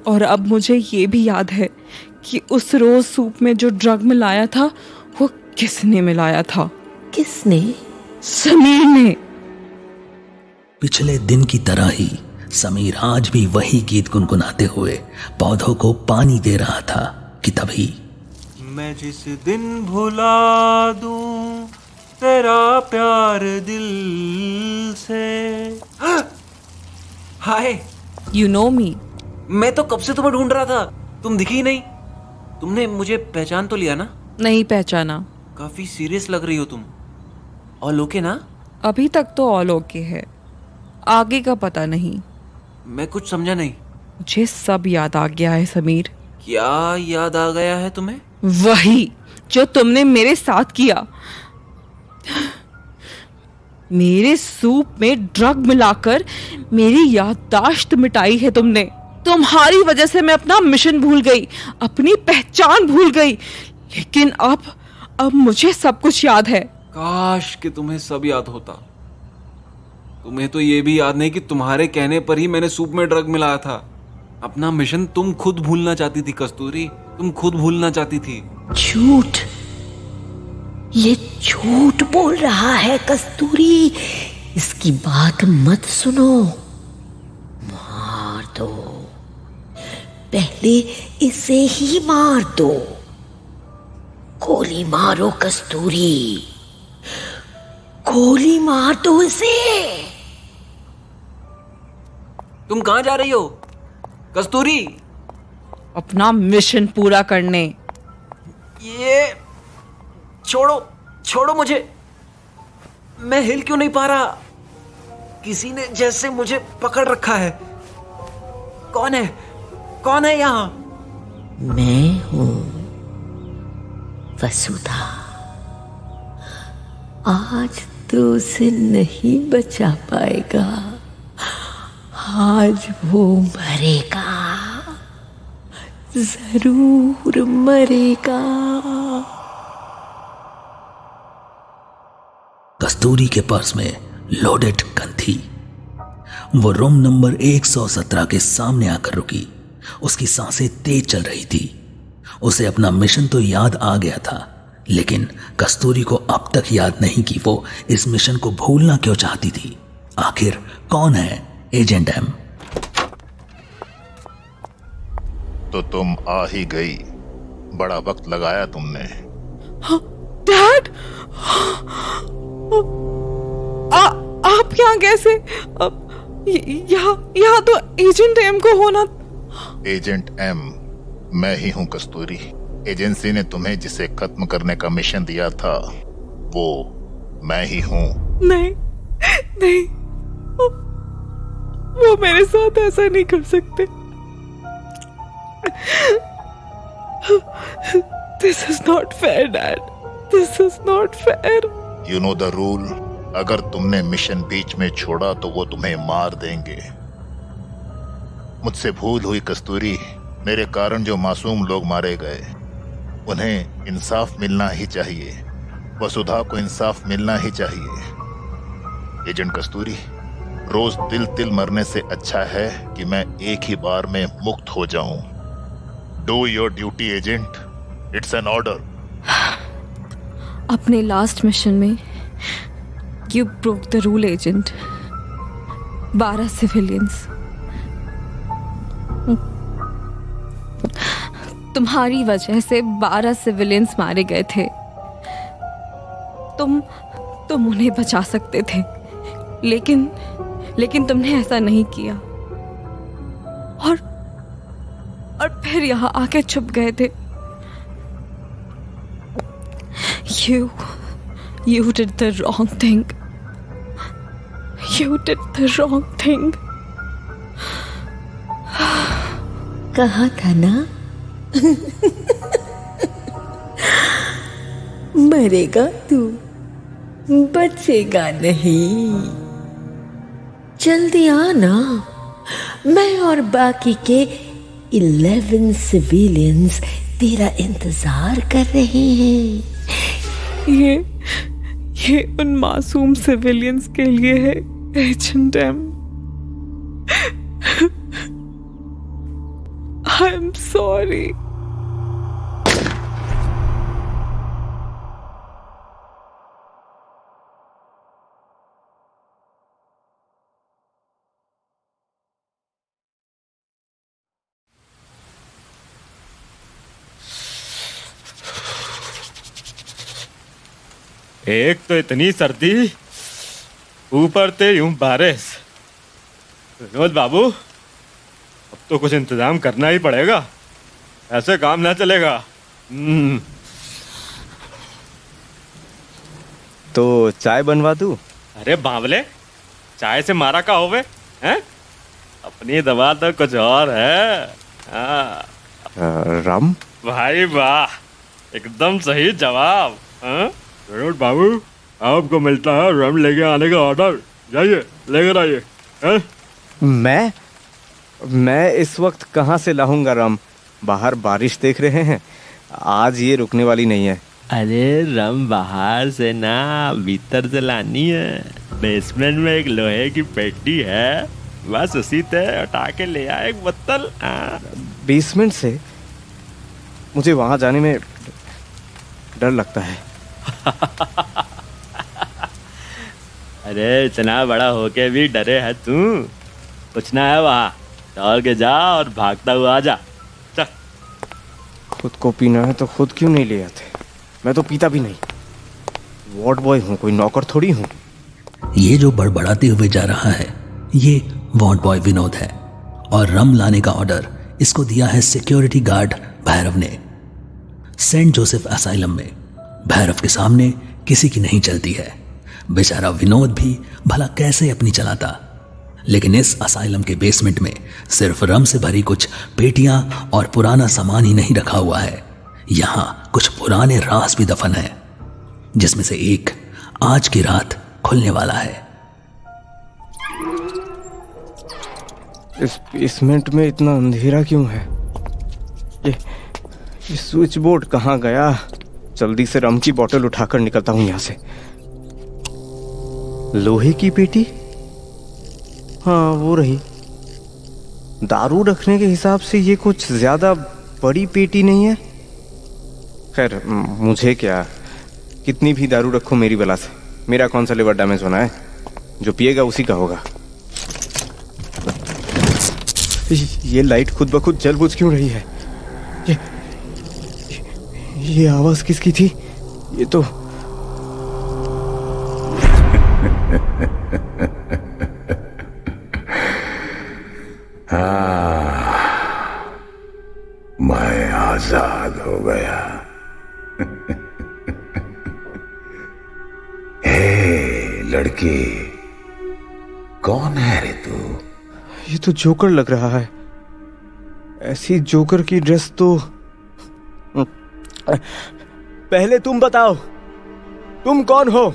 और अब मुझे ये भी याद है कि उस रोज सूप में जो ड्रग मिलाया था वो किसने मिलाया था? किसने? समीर ने। पिछले दिन की तरह ही समीर आज भी वही गीत गुनगुनाते हुए पौधों को पानी दे रहा था कि तभी मैं जिस दिन भुला दूं तेरा प्यार दिल से। हाय, यू नो मी। मैं तो कब से तुम्हें ढूंढ रहा था, तुम दिखी ही नहीं। तुमने मुझे पहचान तो लिया ना? नहीं पहचाना। काफी सीरियस लग रही हो तुम। ऑल ओके ना? अभी तक तो ऑल ओके है, आगे का पता नहीं। मैं कुछ समझा नहीं। मुझे सब याद आ गया है समीर। क्या याद आ गया है तुम्हें? वही जो तुमने मेरे साथ किया। मेरे सूप में ड्रग मिलाकर मेरी याददाश्त मिटाई है तुमने। तुम्हारी वजह से मैं अपना मिशन भूल गई, अपनी पहचान भूल गई, लेकिन अब मुझे सब कुछ याद है। काश कि तुम्हें सब याद होता। तुम्हें तो ये भी याद नहीं कि तुम्हारे कहने पर ही मैंने सूप में ड्रग मिलाया था। अपना मिशन तुम खुद भूलना चाहती थी कस्तूरी, तुम खुद भूलना चाहती थी। झूठ, ये झूठ बोल रहा है कस्तूरी, इसकी बात मत सुनो। मार दो, पहले इसे ही मार दो। गोली मारो कस्तूरी, गोली मार दो इसे। तुम कहाँ जा रही हो कस्तूरी? अपना मिशन पूरा करने। ये छोड़ो मुझे, मैं हिल क्यों नहीं पा रहा? किसी ने जैसे मुझे पकड़ रखा है। कौन है यहाँ? मैं हूं वसुधा। आज तो उसे नहीं बचा पाएगा, आज वो मरेगा, जरूर मरेगा। कस्तूरी के पर्स में लोडेड गन थी। वो रूम नंबर 117 के सामने आकर रुकी। उसकी सांसें तेज चल रही थी। उसे अपना मिशन तो याद आ गया था, लेकिन कस्तूरी को अब तक याद नहीं कि वो इस मिशन को भूलना क्यों चाहती थी। आखिर कौन है एजेंट एम? तो तुम आ ही गई, बड़ा वक्त लगाया तुमने। डैड, आप यहाँ कैसे? यहाँ तो एजेंट एम को होना। एजेंट एम मैं ही हूँ कस्तूरी। एजेंसी ने तुम्हें जिसे खत्म करने का मिशन दिया था वो मैं ही हूँ। नहीं, वो मेरे साथ ऐसा नहीं कर सकते। This is not fair, Dad. This is not fair. You know the rule. अगर तुमने मिशन बीच में छोड़ा तो वो तुम्हें मार देंगे। मुझसे भूल हुई कस्तूरी। मेरे कारण जो मासूम लोग मारे गए उन्हें इंसाफ मिलना ही चाहिए। वसुधा को इंसाफ मिलना ही चाहिए। एजेंट कस्तूरी, रोज तिल मरने से अच्छा है कि मैं एक ही बार में मुक्त हो जाऊं। Do your duty agent, it's an order. अपने लास्ट मिशन में you broke the rule agent. 12 civilians, तुम्हारी वजह से 12 सिविलियंस मारे गए थे। तुम उन्हें बचा सकते थे, लेकिन तुमने ऐसा नहीं किया और फिर यहाँ आके छुप गए थे। You did the wrong thing. You did the wrong thing. कहा था ना मरेगा तू, बचेगा नहीं। जल्दी आना, मैं और बाकी के 11 सिविलियंस तेरा इंतजार कर रहे हैं। ये उन मासूम सिविलियंस के लिए है agent M. I am sorry. एक तो इतनी सर्दी, ऊपर से यूं बारिश। विनोद बाबू, अब तो कुछ इंतजाम करना ही पड़ेगा, ऐसे काम ना चलेगा। तो चाय बनवा दूं? अरे बावले, चाय से मारा का होवे हैं? अपनी दवा तो कुछ और है। रम? भाई वाह, एकदम सही जवाब। विनोद बाबू, आपको मिलता है रम लेके आने का ऑर्डर। जाइए लेकर आइए। मैं इस वक्त कहाँ से लाऊंगा रम? बाहर बारिश देख रहे हैं, आज ये रुकने वाली नहीं है। अरे रम बाहर से ना, भीतर से लानी है। बेसमेंट में एक लोहे की पेटी है, बस उसी से उठा के ले आए एक बोतल। बेसमेंट से? मुझे वहां जाने में डर लगता है। अरे इतना बड़ा होके भी डरे है तू? कुछ ना है वहाँ, दौड़ के जा और भागता हुआ आ जा। चल। खुद को पीना है तो खुद क्यों नहीं ले आते? मैं तो पीता भी नहीं। वार्ड बॉय हूँ, कोई नौकर थोड़ी हूँ। ये जो बड़बड़ाते हुए जा रहा है, ये वार्ड बॉय विनोद है। और रम लाने का ऑर्डर इसको दिया है सिक्योरिटी गार्ड भैरव ने। सेंट जोसेफ असाइलम में भैरव के सामने किसी की नहीं चलती है। बेचारा विनोद भी भला कैसे अपनी चलाता। लेकिन इस असाइलम के बेसमेंट में सिर्फ रम से भरी कुछ पेटियां और पुराना सामान ही नहीं रखा हुआ है, यहां कुछ पुराने राज भी दफन है, जिसमें से एक आज की रात खुलने वाला है। इस बेसमेंट में इतना अंधेरा क्यों है? ये स्विच बोर्ड कहाँ गया? जल्दी से रम की बोतल उठाकर निकलता हूं यहां से। लोहे की पेटी, हाँ वो रही। दारू रखने के हिसाब से ये कुछ ज्यादा बड़ी पेटी नहीं है। खैर मुझे क्या, कितनी भी दारू रखो मेरी बला से, मेरा कौन सा लिवर डैमेज होना है? जो पिएगा उसी का होगा। ये लाइट खुद ब खुद जल बुझ क्यों रही है? ये आवाज किसकी थी? ये तो मैं आजाद हो गया। हे लड़की, कौन है रे तू? ये तो जोकर लग रहा है। ऐसी जोकर की ड्रेस तो पहले तुम बताओ, तुम कौन हो?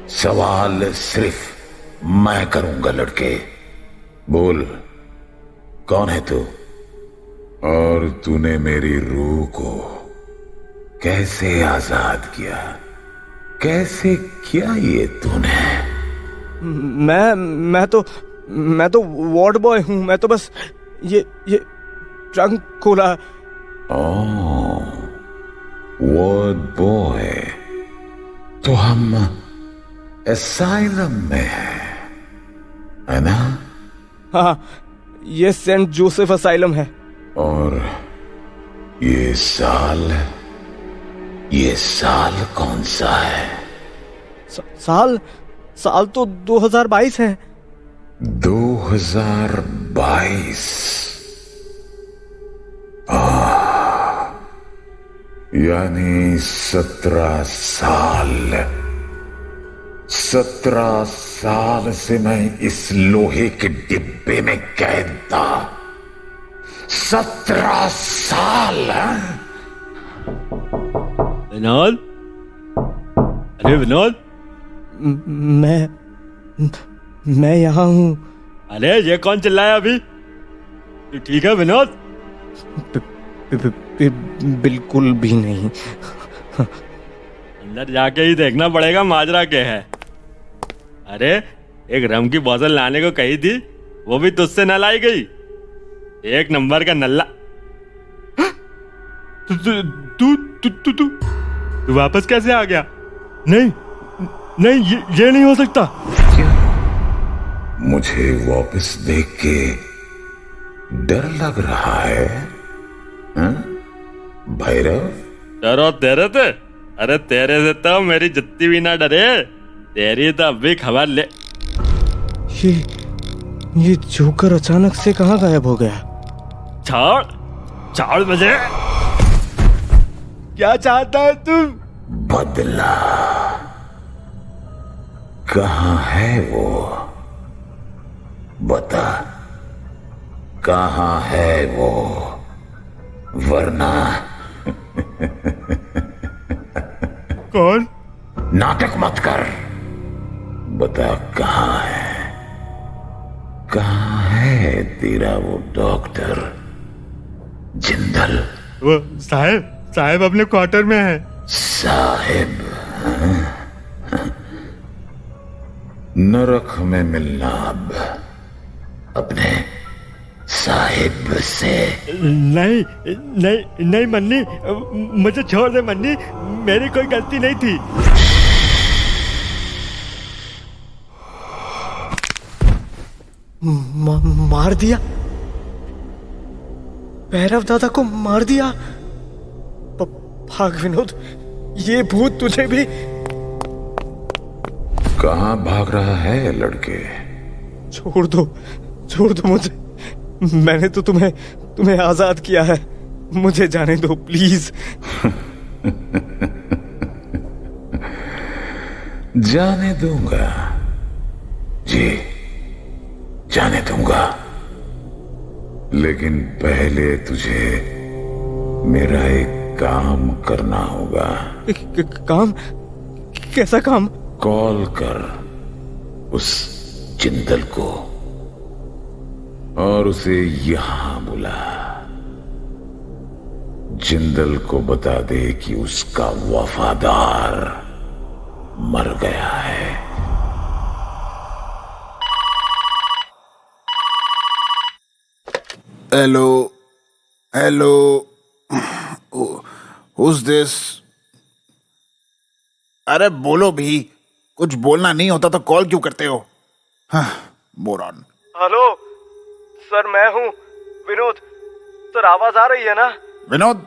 सवाल सिर्फ मैं करूंगा लड़के। बोल, कौन है तू? और तूने मेरी रूह को कैसे आजाद किया? कैसे किया ये तूने? मैं तो वार्ड बॉय हूं। मैं तो बस ये ट्रंक खोला। ओह, वार्ड बॉय। तो हम असाइलम में है ना? हाँ, ये सेंट जोसेफ असाइलम है। और ये साल कौन सा है? साल तो 2022 है। 2022? यानी 17 साल। 17 साल से मैं इस लोहे के डिब्बे में कैद था। 17 साल। विनोद, अरे विनोद, मैं यहाँ हूँ। अरे ये कौन चिल्लाया अभी? तू ठीक है विनोद? बिल्कुल भी नहीं। अंदर जाके ही देखना पड़ेगा माजरा क्या है। अरे एक रम की बोतल लाने को कही थी, वो भी तुझसे न लाई गई। एक नंबर का नल्ला। तू वापस कैसे आ गया? नहीं, ये नहीं हो सकता। क्या मुझे वापस देख के डर लग रहा है? भैरव, डरो तेरे से? अरे तेरे से तो मेरी जितनी भी ना डरे, तेरी तो अब भी खबर ले। ये जोकर अचानक से कहाँ गायब हो गया? छोड़ मुझे। क्या चाहता है तुम? बदला। कहाँ है वो? बता, कहाँ है वो? वरना कौन? नाटक मत कर। बता कहाँ है? कहाँ है तेरा वो डॉक्टर जिंदल? वो साहेब अपने क्वार्टर में है। साहेब? नरक में मिलना अब अपने साहिब से। नहीं मन्नी, मुझे छोड़ दे मन्नी, मेरी कोई गलती नहीं थी। मार दिया? भैरव दादा को मार दिया? भाग विनोद, ये भूत तुझे भी। कहाँ भाग रहा है लड़के? छोड़ दो मुझे। मैंने तो तुम्हें आजाद किया है, मुझे जाने दो प्लीज। जाने दूंगा जी, जाने दूंगा, लेकिन पहले तुझे मेरा एक काम करना होगा। काम? कैसा काम? कॉल कर उस जिंदल को और उसे यहां बुला। जिंदल को बता दे कि उसका वफादार मर गया है। Hello hello, who's this? अरे बोलो भी, कुछ बोलना नहीं होता तो कॉल क्यों करते हो? मोरन। हेलो सर, मैं हूँ विनोद। सर आवाज आ रही है ना? विनोद,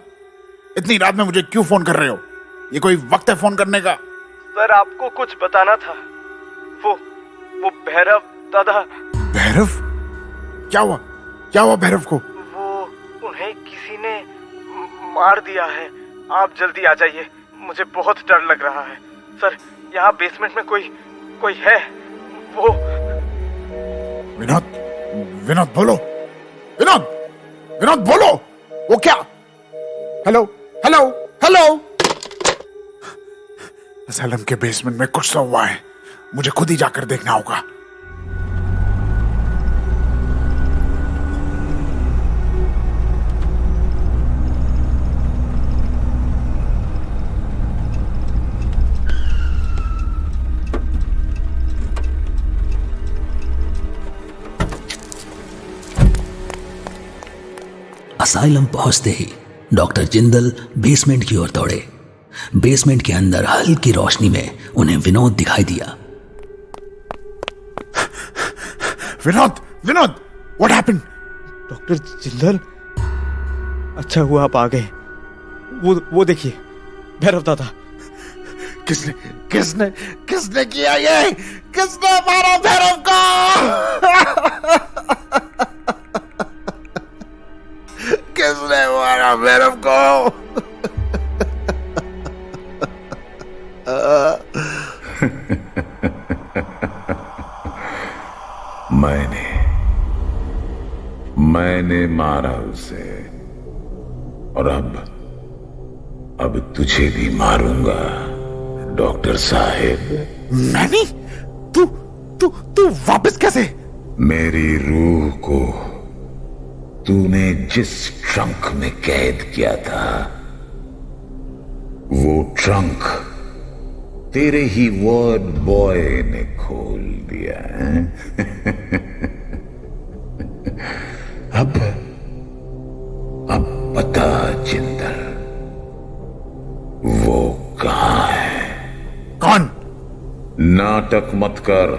इतनी रात में मुझे क्यों फोन कर रहे हो? ये कोई वक्त है फोन करने का? सर आपको कुछ बताना था। वो भैरव दादा। भैरव? क्या हुआ? क्या हुआ भैरव को? उन्हें किसी ने मार दिया है। आप जल्दी आ जाइए, मुझे बहुत डर लग रहा है। सर यहाँ बेसमेंट में कोई है। वो विनोद बोलो, विनोद बोलो, वो क्या? Hello hello hello. असलम के बेसमेंट में कुछ तो हुआ है, मुझे खुद ही जाकर देखना होगा। असाइलम पहुंचते ही डॉक्टर जिंदल बेसमेंट की ओर दौड़े। बेसमेंट के अंदर हल्की रोशनी में उन्हें विनोद दिखाई दिया। Vinod, what happened? Doctor Jindal, अच्छा हुआ आप आ गए। वो देखिए भैरव दादा। किसने किया ये? किसने मारा भैरव को? किसने मारा भैरव को? मैंने मारा उसे, और अब तुझे भी मारूंगा डॉक्टर साहब। मैंने? तू वापस कैसे? मेरी रूह को तूने जिस ट्रंक में कैद किया था, वो ट्रंक तेरे ही वर्ड बॉय ने खोल दिया है। अब बता जिंदल, वो कहां है? कौन? नाटक मत कर,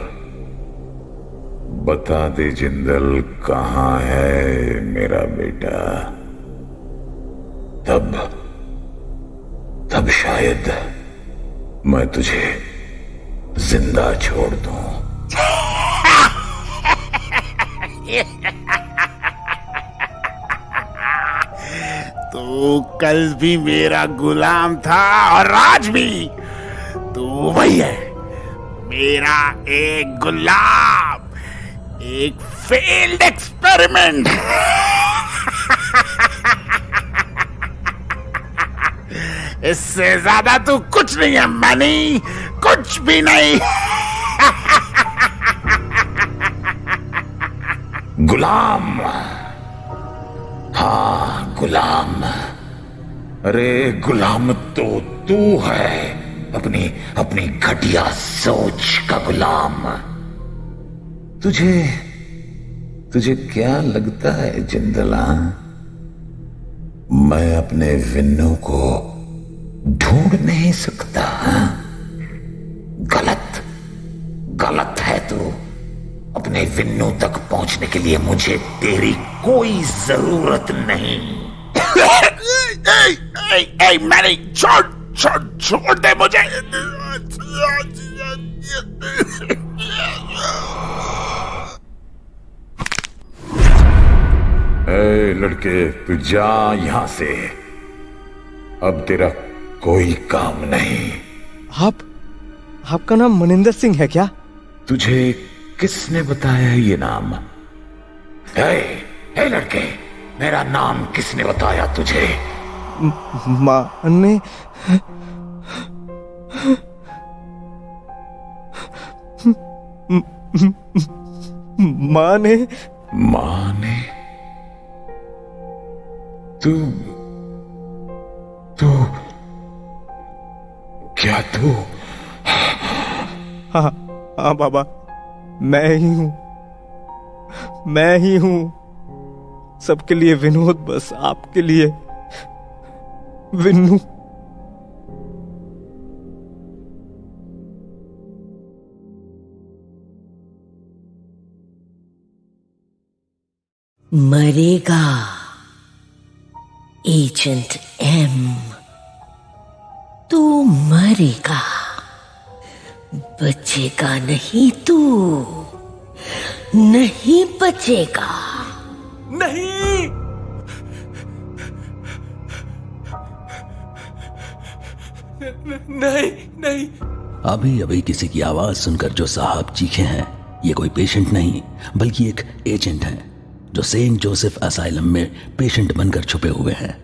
बता दे जिंदल, कहां है मेरा बेटा? तब शायद मैं तुझे जिंदा छोड़ दूं। तू कल भी मेरा गुलाम था और आज भी तू वही है, मेरा एक गुलाम, एक फेल्ड एक्सपेरिमेंट। इससे ज्यादा तू कुछ नहीं है मनी, कुछ भी नहीं। गुलाम? हाँ गुलाम। अरे गुलाम तो तू है, अपनी घटिया सोच का गुलाम। तुझे क्या लगता है जिंदला, मैं अपने विन्नू को ढूंढ नहीं सकता? गलत है तू। अपने विन्नू तक पहुंचने के लिए मुझे तेरी कोई जरूरत नहीं। मैंने छोड़ दे मुझे। ए लड़के, तू जा यहां से। अब तेरा कोई काम नहीं। आपका नाम मनिंदर सिंह है क्या? तुझे किसने बताया ये नाम? हे लड़के, मेरा नाम किसने बताया तुझे? माँ ने। माँ ने। माँ ने? तू क्या तू? हाँ बाबा, मैं ही हूँ। सबके लिए विनोद, बस आपके लिए विन्नू। मरेगा एजेंट एम, तू मरेगा, बचेगा नहीं, तू नहीं बचेगा। नहीं, नहीं, नहीं। अभी अभी किसी की आवाज सुनकर जो साहब चीखे हैं, ये कोई पेशेंट नहीं बल्कि एक एजेंट है जो सेंट जोसेफ असाइलम में पेशेंट बनकर छुपे हुए हैं।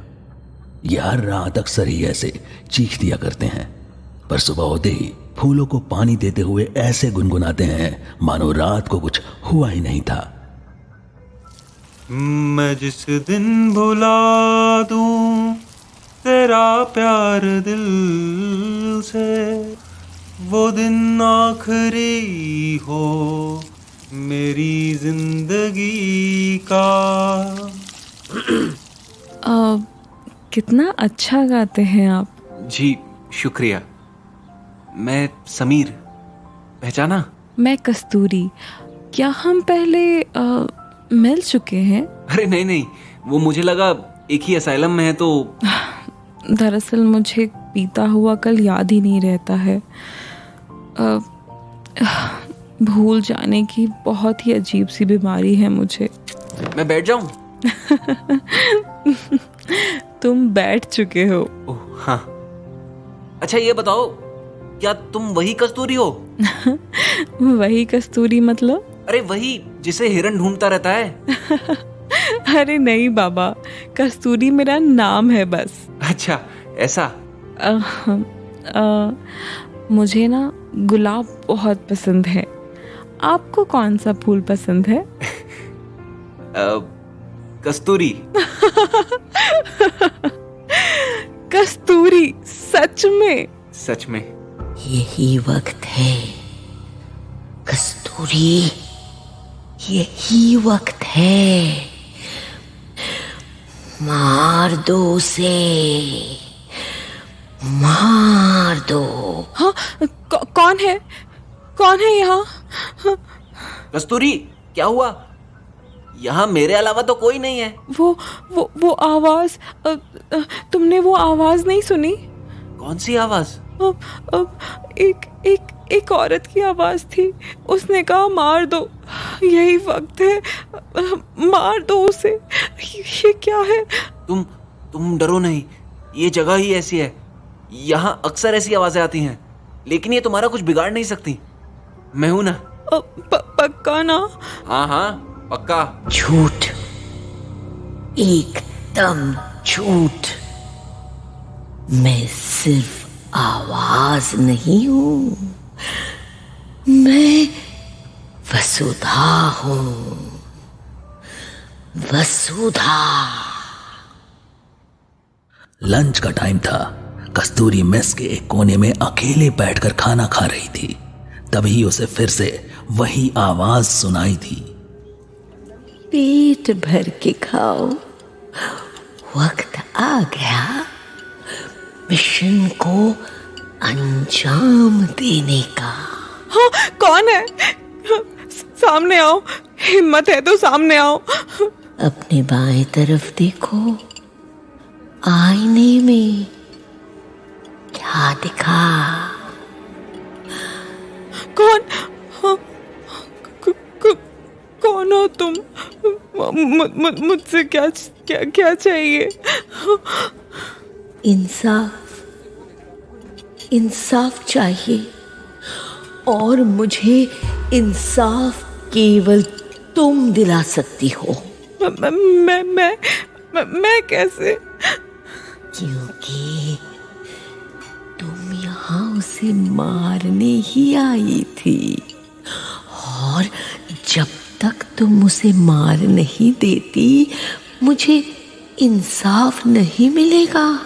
ये हर रात अक्सर ही ऐसे चीख दिया करते हैं, पर सुबह होते ही फूलों को पानी देते हुए ऐसे गुनगुनाते हैं मानो रात को कुछ हुआ ही नहीं था। मैं जिस दिन भुला दूं तेरा प्यार दिल से, वो दिन आखिरी हो मेरी जिंदगी का। कितना अच्छा गाते हैं आप। जी शुक्रिया। मैं समीर, पहचाना? मैं कस्तूरी। क्या हम पहले मिल चुके हैं? अरे नहीं नहीं, वो मुझे लगा एक ही असाइलम में है तो। दरअसल मुझे बीता हुआ कल याद ही नहीं रहता है। भूल जाने की बहुत ही अजीब सी बीमारी है मुझे। मैं बैठ जाऊं? तुम बैठ चुके हो। ओह हाँ। अच्छा ये बताओ, क्या तुम वही कस्तूरी हो? वही कस्तूरी मतलब? अरे वही जिसे हिरन ढूंढता रहता है। अरे नहीं बाबा, कस्तूरी मेरा नाम है बस। अच्छा ऐसा? मुझे ना गुलाब बहुत पसंद है। आपको कौन सा फूल पसंद है? कस्तूरी। कस्तूरी? सच में? सच में। यही वक्त है कस्तूरी, यही वक्त है। मार दो उसे, मार दो। हाँ, कौन है? कौन है यहाँ? कस्तूरी क्या हुआ? यहाँ मेरे अलावा तो कोई नहीं है। वो आवाज, तुमने वो आवाज नहीं सुनी? कौन सी आवाज? एक औरत की आवाज थी। उसने कहा मार दो, यही वक्त है, मार दो उसे। ये क्या है? तुम डरो नहीं, ये जगह ही ऐसी है। यहाँ अक्सर ऐसी आवाजें आती हैं, लेकिन ये तुम्हारा कुछ बिगाड़ नहीं सकती। मैं हूं ना। पक्का ना? हाँ हाँ पक्का। झूठ, एकदम झूठ। मैं सिर्फ आवाज नहीं हूं, मैं वसुधा हूं। वसुधा। लंच का टाइम था। कस्तूरी मेस के एक कोने में अकेले बैठकर खाना खा रही थी। तभी उसे फिर से वही आवाज सुनाई थी। पेट भर के खाओ, वक्त आ गया मिशन को अंजाम देने का। हाँ, कौन है? सामने आओ, हिम्मत है तो सामने आओ। अपने बाएं तरफ देखो, आईने में क्या दिखा? कौन? हाँ, कौन हो तुम? मुझसे क्या क्या क्या चाहिए? इंसाफ चाहिए, और मुझे इंसाफ केवल तुम दिला सकती हो। मैं कैसे? क्योंकि तुम यहाँ उसे मारने ही आई थी, और जब तक तुम उसे मार नहीं देती मुझे इंसाफ नहीं मिलेगा।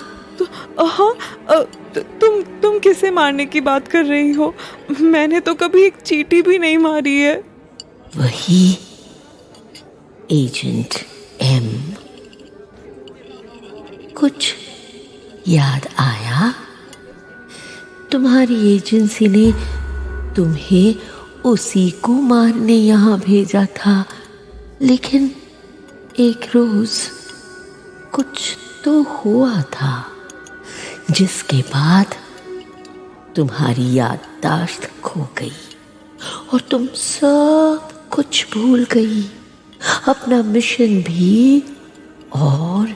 तुम किसे मारने की बात कर रही हो? मैंने तो कभी एक चींटी भी नहीं मारी है। वही एजेंट एम। कुछ याद आया? तुम्हारी एजेंसी ने तुम्हें उसी को मारने यहाँ भेजा था, लेकिन एक रोज कुछ तो हुआ था जिसके बाद तुम्हारी याददाश्त खो गई और तुम सब कुछ भूल गई, अपना मिशन भी और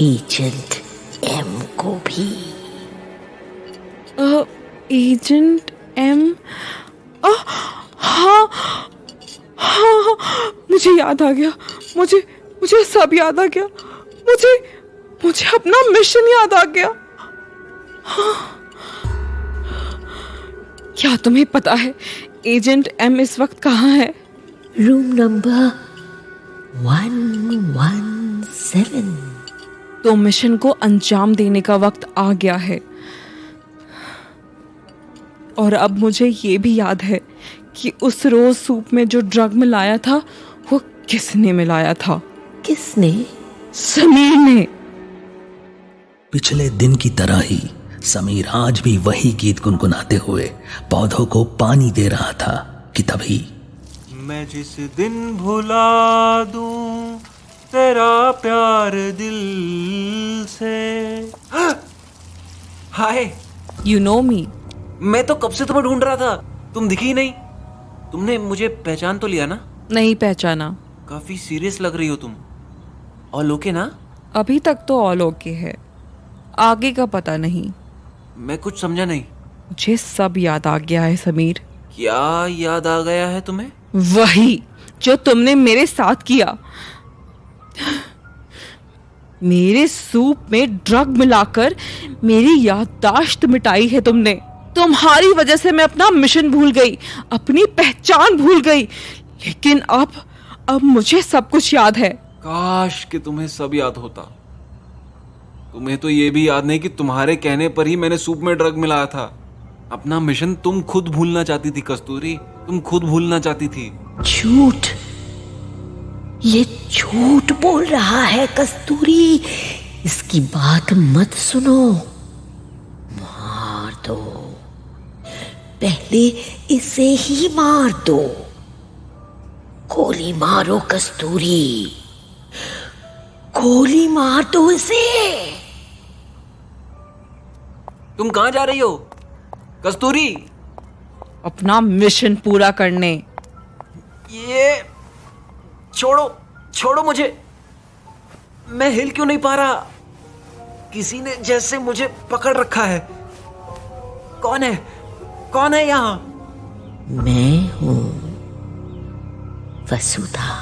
एजेंट एम को भी। Agent M? हाँ, मुझे याद आ गया। मुझे सब याद आ गया। मुझे अपना मिशन याद आ गया। हाँ। क्या तुम्हें पता है एजेंट एम इस वक्त कहाँ है? Room number 117। तो मिशन को अंजाम देने का वक्त आ गया है। और अब मुझे ये भी याद है कि उस रोज सूप में जो ड्रग मिलाया था वो किसने मिलाया था? किसने? समीर ने। पिछले दिन की तरह ही समीर आज भी वही गीत गुनगुनाते हुए पौधों को पानी दे रहा था कि तभी मैं जिस दिन भुला दूं तेरा प्यार दिल से। हाय, यू नो मी। मैं तो कब से तुम्हें ढूंढ रहा था, तुम दिखी ही नहीं। तुमने मुझे पहचान तो लिया ना? नहीं पहचाना। काफी सीरियस लग रही हो तुम। ऑल ओके ना? अभी तक तो ऑल ओके है, आगे का पता नहीं। मैं कुछ समझा नहीं। मुझे सब याद आ गया है समीर। क्या याद आ गया है तुम्हें? वही जो तुमने मेरे साथ किया। मेरे सूप में ड्रग मिलाकर मेरी याददाश्त मिटाई है तुमने। तुम्हारी वजह से मैं अपना मिशन भूल गई, अपनी पहचान भूल गई, लेकिन अब मुझे सब कुछ याद है। काश कि तुम्हें सब याद होता। तुम्हें तो ये भी याद नहीं कि तुम्हारे कहने पर ही मैंने सूप में ड्रग मिलाया था। अपना मिशन तुम खुद भूलना चाहती थी कस्तूरी, तुम खुद भूलना चाहती थी। झूठ, ये झूठ बोल रहा है कस्तूरी। इसकी बात मत सुनो। मार दो, पहले इसे ही मार दो। गोली मारो कस्तूरी, गोली मार दो इसे। तुम कहां जा रही हो कस्तूरी? अपना मिशन पूरा करने। ये छोड़ो मुझे। मैं हिल क्यों नहीं पा रहा? किसी ने जैसे मुझे पकड़ रखा है। कौन है यहाँ? मैं हूं वसुधा।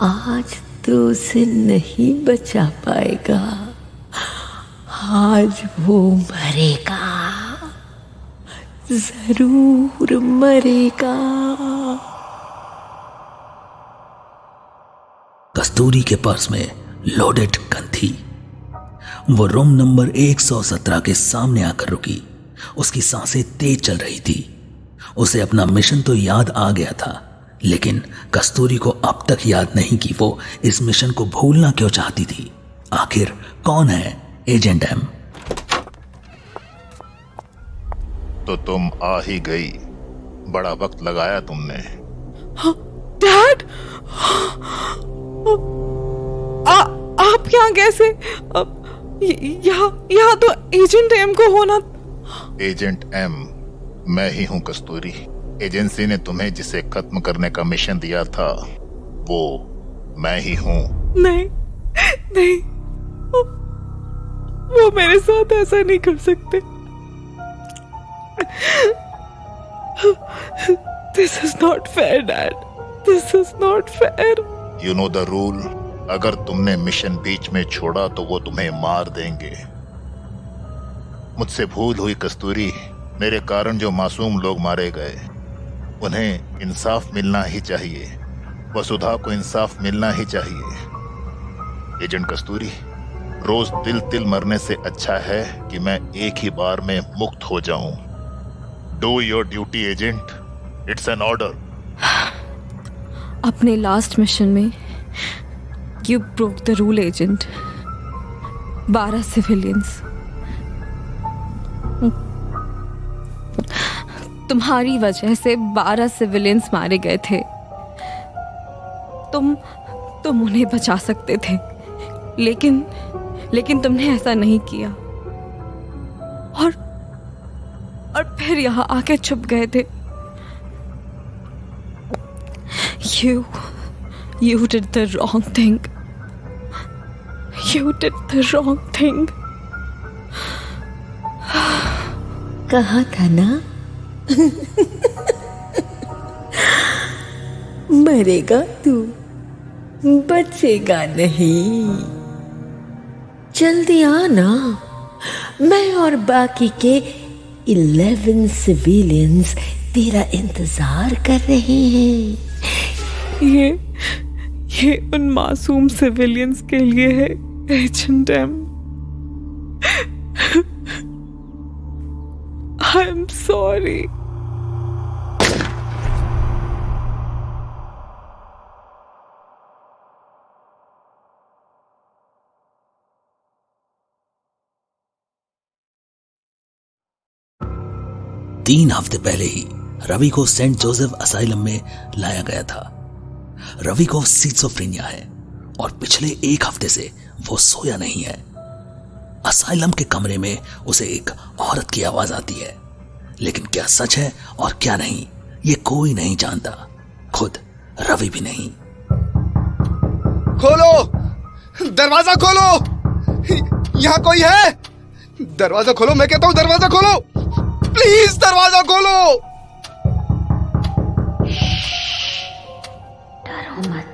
आज तो उसे नहीं बचा पाएगा, आज वो मरेगा, जरूर मरेगा। कस्तूरी के पर्स में लोडेड गन थी। वो रूम नंबर 117 के सामने आकर रुकी। उसकी सांसें तेज चल रही थी। उसे अपना मिशन तो याद आ गया था, लेकिन कस्तूरी को अब तक याद नहीं कि वो इस मिशन को भूलना क्यों चाहती थी। आखिर कौन है एजेंट एम? तो तुम आ ही गई, बड़ा वक्त लगाया तुमने। डैड, आप यहाँ कैसे? यहाँ तो एजेंट एम को होना। एजेंट एम मैं ही हूं कस्तूरी। एजेंसी ने तुम्हें जिसे खत्म करने का मिशन दिया था वो मैं ही हूँ। नहीं नहीं, वो मेरे साथ ऐसा नहीं कर सकते। This is not fair, Dad. This is not fair. You know the rule. अगर तुमने मिशन बीच में छोड़ा तो वो तुम्हें मार देंगे। मुझसे भूल हुई कस्तूरी। मेरे कारण जो मासूम लोग मारे गए उन्हें इंसाफ मिलना ही चाहिए। वसुधा को इंसाफ मिलना ही चाहिए। एजेंट कस्तूरी, रोज तिल तिल मरने से अच्छा है कि मैं एक ही बार में मुक्त हो जाऊं। Do your duty agent, it's an order. अपने लास्ट मिशन में you broke the rule agent. 12 civilians, तुम्हारी वजह से 12 सिविलियंस मारे गए थे। तुम उन्हें बचा सकते थे, लेकिन तुमने ऐसा नहीं किया और फिर यहां आके छुप गए थे। You did the wrong thing. You did the wrong thing. कहा था ना मरेगा तू, बचेगा नहीं। जल्दी आना, मैं और बाकी के 11 सिविलियंस तेरा इंतजार कर रहे हैं। ये उन मासूम सिविलियंस के लिए है agent M. I am sorry. तीन हफ्ते पहले ही रवि को सेंट जोसेफ असाइलम में लाया गया था। रवि को सिजोफ्रेनिया है और पिछले एक हफ्ते से वो सोया नहीं है। असाइलम के कमरे में उसे एक औरत की आवाज आती है, लेकिन क्या सच है और क्या नहीं ये कोई नहीं जानता, खुद रवि भी नहीं। खोलो, दरवाजा खोलो, यहाँ कोई है? दरवाजा खोलो, मैं कहता हूँ दरवाजा खोलो, प्लीज दरवाजा खोलो। डरो मत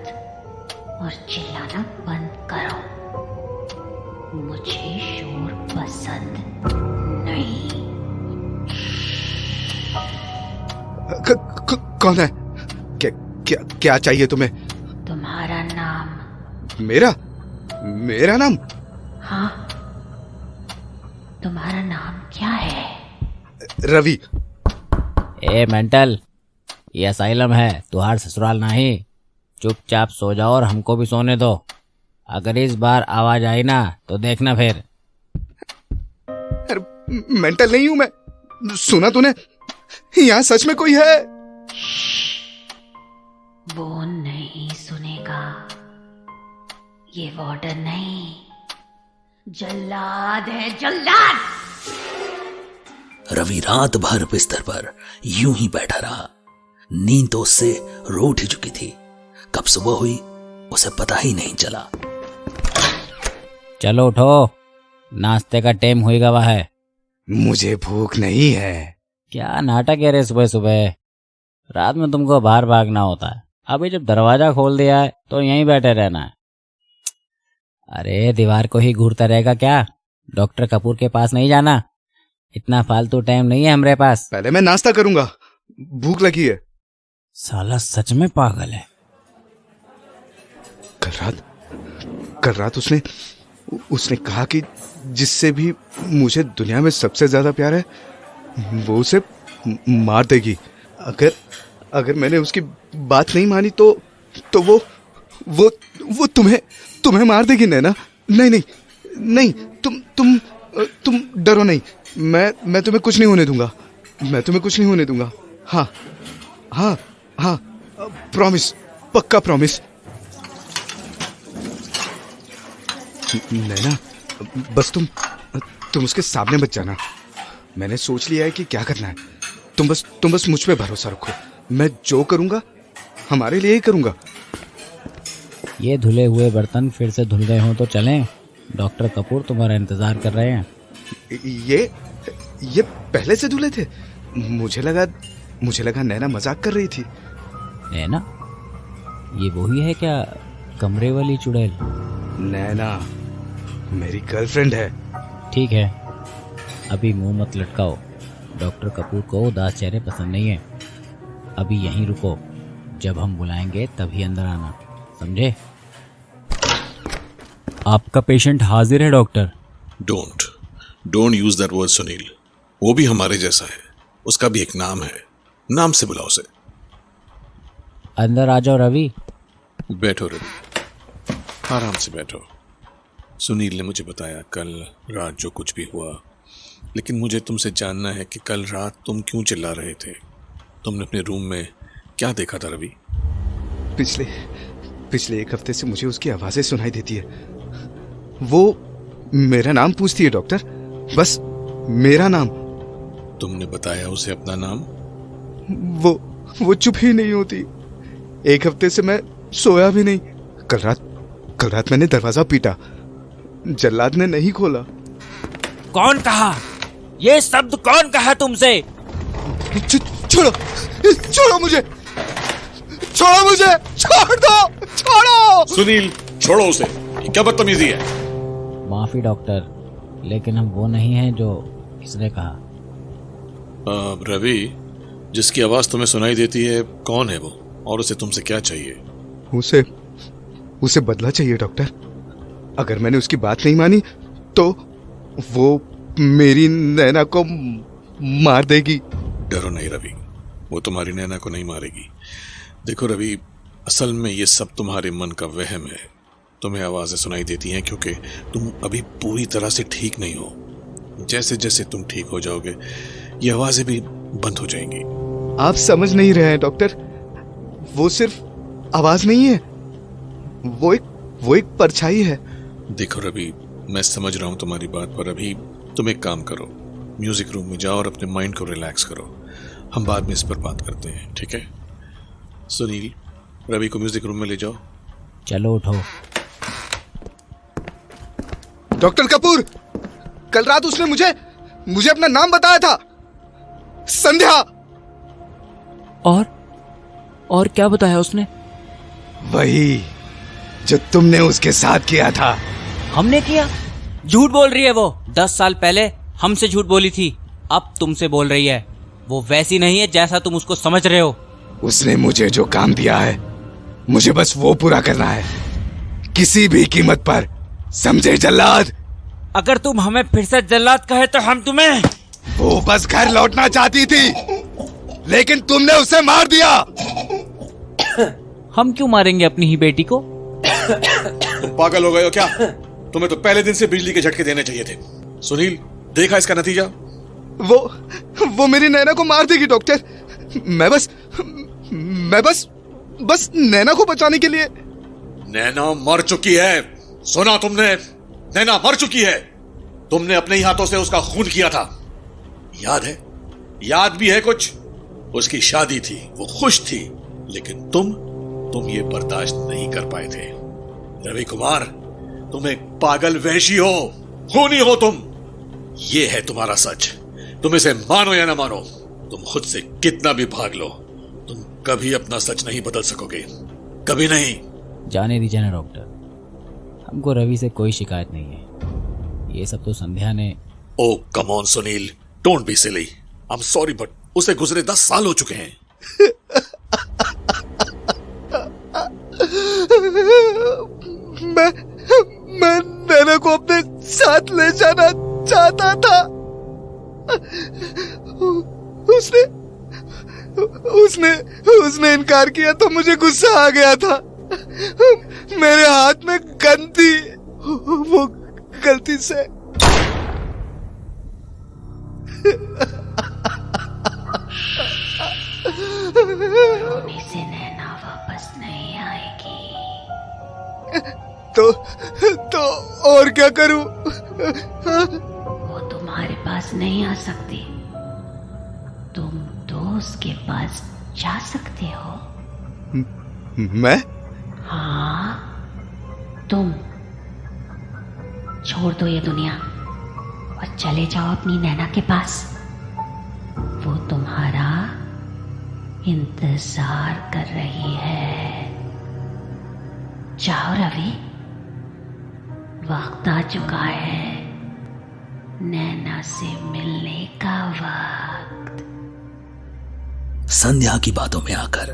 और चिल्लाना बंद करो। मुझे शोर पसंद नहीं। कौन है? क्या चाहिए तुम्हें? तुम्हारा नाम। मेरा नाम? हाँ, तुम्हारा नाम क्या है? रवि। ए मेंटल, ये असाइलम है, तुहार ससुराल नहीं। चुपचाप सो जाओ और हमको भी सोने दो। अगर इस बार आवाज आई ना तो देखना फिर। मेंटल नहीं हूं मैं। सुना तूने? यहाँ सच में कोई है? वो नहीं सुनेगा। ये वार्डन नहीं, जल्लाद है, जल्लाद। रवि रात भर बिस्तर पर यूं ही बैठा रहा। नींद तो उससे रूठ ही चुकी थी। कब सुबह हुई उसे पता ही नहीं चला। चलो उठो, नाश्ते का टाइम हुई गवा है। मुझे भूख नहीं है। क्या नाटक है रे सुबह सुबह? रात में तुमको बाहर भागना होता है, अभी जब दरवाजा खोल दिया है तो यहीं बैठे रहना है। अरे दीवार को ही घूरता रहेगा क्या? डॉक्टर कपूर के पास नहीं जाना? इतना फालतू टाइम नहीं है हमारे पास। पहले मैं नाश्ता करूंगा, भूख लगी है। साला सच में पागल है। कल रात उसने कहा कि जिससे भी मुझे दुनिया में सबसे ज्यादा प्यार है वो उसे मार देगी। अगर मैंने उसकी बात नहीं मानी तो वो तुम्हें मार देगी। नैना, नहीं, तुम डरो नहीं। मैं तुम्हें कुछ नहीं होने दूंगा। हाँ, प्रॉमिस, पक्का प्रॉमिस। नैना, बस तुम उसके सामने मत जाना। मैंने सोच लिया है कि क्या करना है। तुम बस मुझ पे भरोसा रखो। मैं जो करूंगा हमारे लिए ही करूंगा। ये धुले हुए बर्तन फिर से धुल गए हों तो चलें। डॉक्टर कपूर तुम्हारा इंतजार कर रहे हैं। ये पहले से धुले थे? मुझे लगा नैना मजाक कर रही थी। नैना? ये वही है क्या, कमरे वाली चुड़ैल? नैना मेरी गर्लफ्रेंड है। ठीक है, अभी मुंह मत लटकाओ। डॉक्टर कपूर को उदास चेहरे पसंद नहीं है। अभी यहीं रुको, जब हम बुलाएंगे तभी अंदर आना, समझे? आपका पेशेंट हाजिर है doctor. Don't use that word Sunil. वो भी हमारे जैसा है, उसका भी एक नाम है, नाम से बुलाओ उसे। अंदर आ जाओ रवि। बैठो रवि, आराम से बैठो। सुनील ने मुझे बताया कल रात जो कुछ भी हुआ, लेकिन मुझे तुमसे जानना है कि कल रात तुम क्यों चिल्ला रहे थे। तुमने अपने रूम में क्या देखा था रवि? पिछले एक हफ्ते से मुझे उसकी आवाजें सुनाई देती है। वो मेरा नाम पूछती है डॉक्टर, बस मेरा नाम। तुमने बताया उसे अपना नाम? वो चुप ही नहीं होती। एक हफ्ते से मैं सोया भी नहीं। कल रात मैंने दरवाजा पीटा, जल्लाद ने नहीं खोला। कौन कहा? ये शब्द कौन कहा तुमसे? छोड़ो मुझे, छोड़ दो। सुनील छोड़ो उसे, ये क्या बदतमीजी है? माफी डॉक्टर, लेकिन हम वो नहीं हैं जो इसने कहा। रवि, जिसकी आवाज तुम्हें सुनाई देती है कौन है वो, और उसे तुमसे क्या चाहिए? उसे बदला चाहिए डॉक्टर। अगर मैंने उसकी बात नहीं मानी तो वो मेरी नैना को मार देगी। डरो नहीं रवि, वो तुम्हारी नैना को नहीं मारेगी। देखो रवि, असल में ये सब तुम्हारे मन का वहम है। तुम्हें आवाजें सुनाई देती हैं क्योंकि तुम अभी पूरी तरह से ठीक नहीं हो। जैसे जैसे तुम ठीक हो जाओगे ये आवाजें भी बंद हो जाएंगी। आप समझ नहीं रहे हैं डॉक्टर, वो सिर्फ आवाज नहीं है, वो एक परछाई है। देखो रवि, मैं समझ रहा हूं तुम्हारी बात, पर अभी तुम एक काम करो, म्यूजिक रूम में जाओ और अपने माइंड को रिलैक्स करो। हम बाद में इस पर बात करते हैं, ठीक है? सुनील, रवि को म्यूजिक रूम में ले जाओ। चलो उठो। डॉक्टर कपूर, कल रात उसने मुझे अपना नाम बताया था, संध्या। और क्या बताया उसने? वही जो तुमने उसके साथ किया था। हमने किया? झूठ बोल रही है वो। 10 साल पहले हमसे झूठ बोली थी, अब तुमसे बोल रही है। वो वैसी नहीं है जैसा तुम उसको समझ रहे हो। उसने मुझे जो काम दिया है, मुझे बस वो पूरा करना है, किसी भी कीमत पर, समझे जल्लाद? अगर तुम हमें फिर से जल्लाद कहे तो हम तुम्हें... वो बस घर लौटना चाहती थी, लेकिन तुमने उसे मार दिया। हम क्यों मारेंगे अपनी ही बेटी को? तुम पागल हो गए हो क्या? तुम्हें तो पहले दिन से बिजली के झटके देने चाहिए थे। सुनील, देखा इसका नतीजा? वो मेरी नैना को मार देगी डॉक्टर। मैं बस नैना को बचाने के लिए। नैना मर चुकी है, सुना तुमने? नैना मर चुकी है। तुमने अपने ही हाथों से उसका खून किया था, याद है? याद भी है कुछ? उसकी शादी थी, वो खुश थी, लेकिन तुम ये बर्दाश्त नहीं कर पाए थे। रवि कुमार, तुम एक पागल वहशी हो, खूनी हो तुम। ये है तुम्हारा सच। तुम इसे मानो या ना मानो, तुम खुद से कितना भी भाग लो, तुम कभी अपना सच नहीं बदल सकोगे, कभी नहीं। जाने दीजिए ना डॉक्टर, हमको रवि से कोई शिकायत नहीं है। ये सब तो संध्या ने... oh come on Sunil, don't be silly. I am sorry but उसे गुजरे 10 साल हो चुके हैं। मैं नैना को अपने साथ ले जाना चाहता था। उसने इनकार किया तो मुझे गुस्सा आ गया था। मेरे हाथ में गन थी, वो गलती से... रोने से नैना वापस नहीं आएगी। तो और क्या करूं? वो तुम्हारे पास नहीं आ सकती। तुम दोस्त के पास जा सकते हो। मैं? हाँ, तुम छोड़ दो ये दुनिया और चले जाओ अपनी नैना के पास। वो तुम्हारा इंतजार कर रही है। जाओ रवि, वक्त आ चुका है नैना से मिलने का वक्त। संध्या की बातों में आकर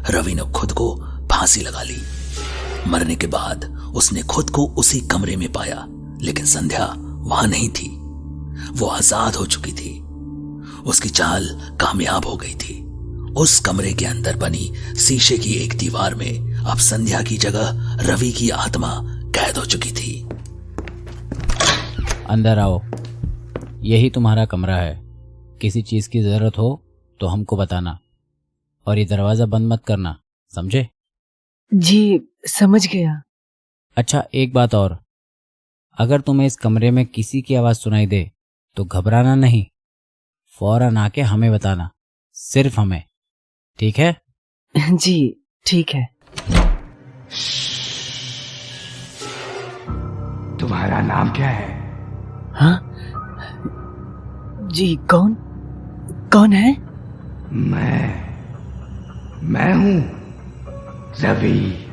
रवि ने खुद को फांसी लगा ली। मरने के बाद उसने खुद को उसी कमरे में पाया, लेकिन संध्या वहां नहीं थी। वो आजाद हो चुकी थी। उसकी चाल कामयाब हो गई थी। उस कमरे के अंदर बनी शीशे की एक दीवार में अब संध्या की जगह रवि की आत्मा कैद हो चुकी थी। अंदर आओ, यही तुम्हारा कमरा है। किसी चीज की जरूरत हो तो हमको बताना, और ये दरवाजा बंद मत करना, समझे? जी समझ गया। अच्छा, एक बात और, अगर तुम्हें इस कमरे में किसी की आवाज सुनाई दे तो घबराना नहीं, फौरन आके हमें बताना, सिर्फ हमें, ठीक है? जी ठीक है। तुम्हारा नाम क्या है? हाँ जी, कौन है? मैं हूं रवि।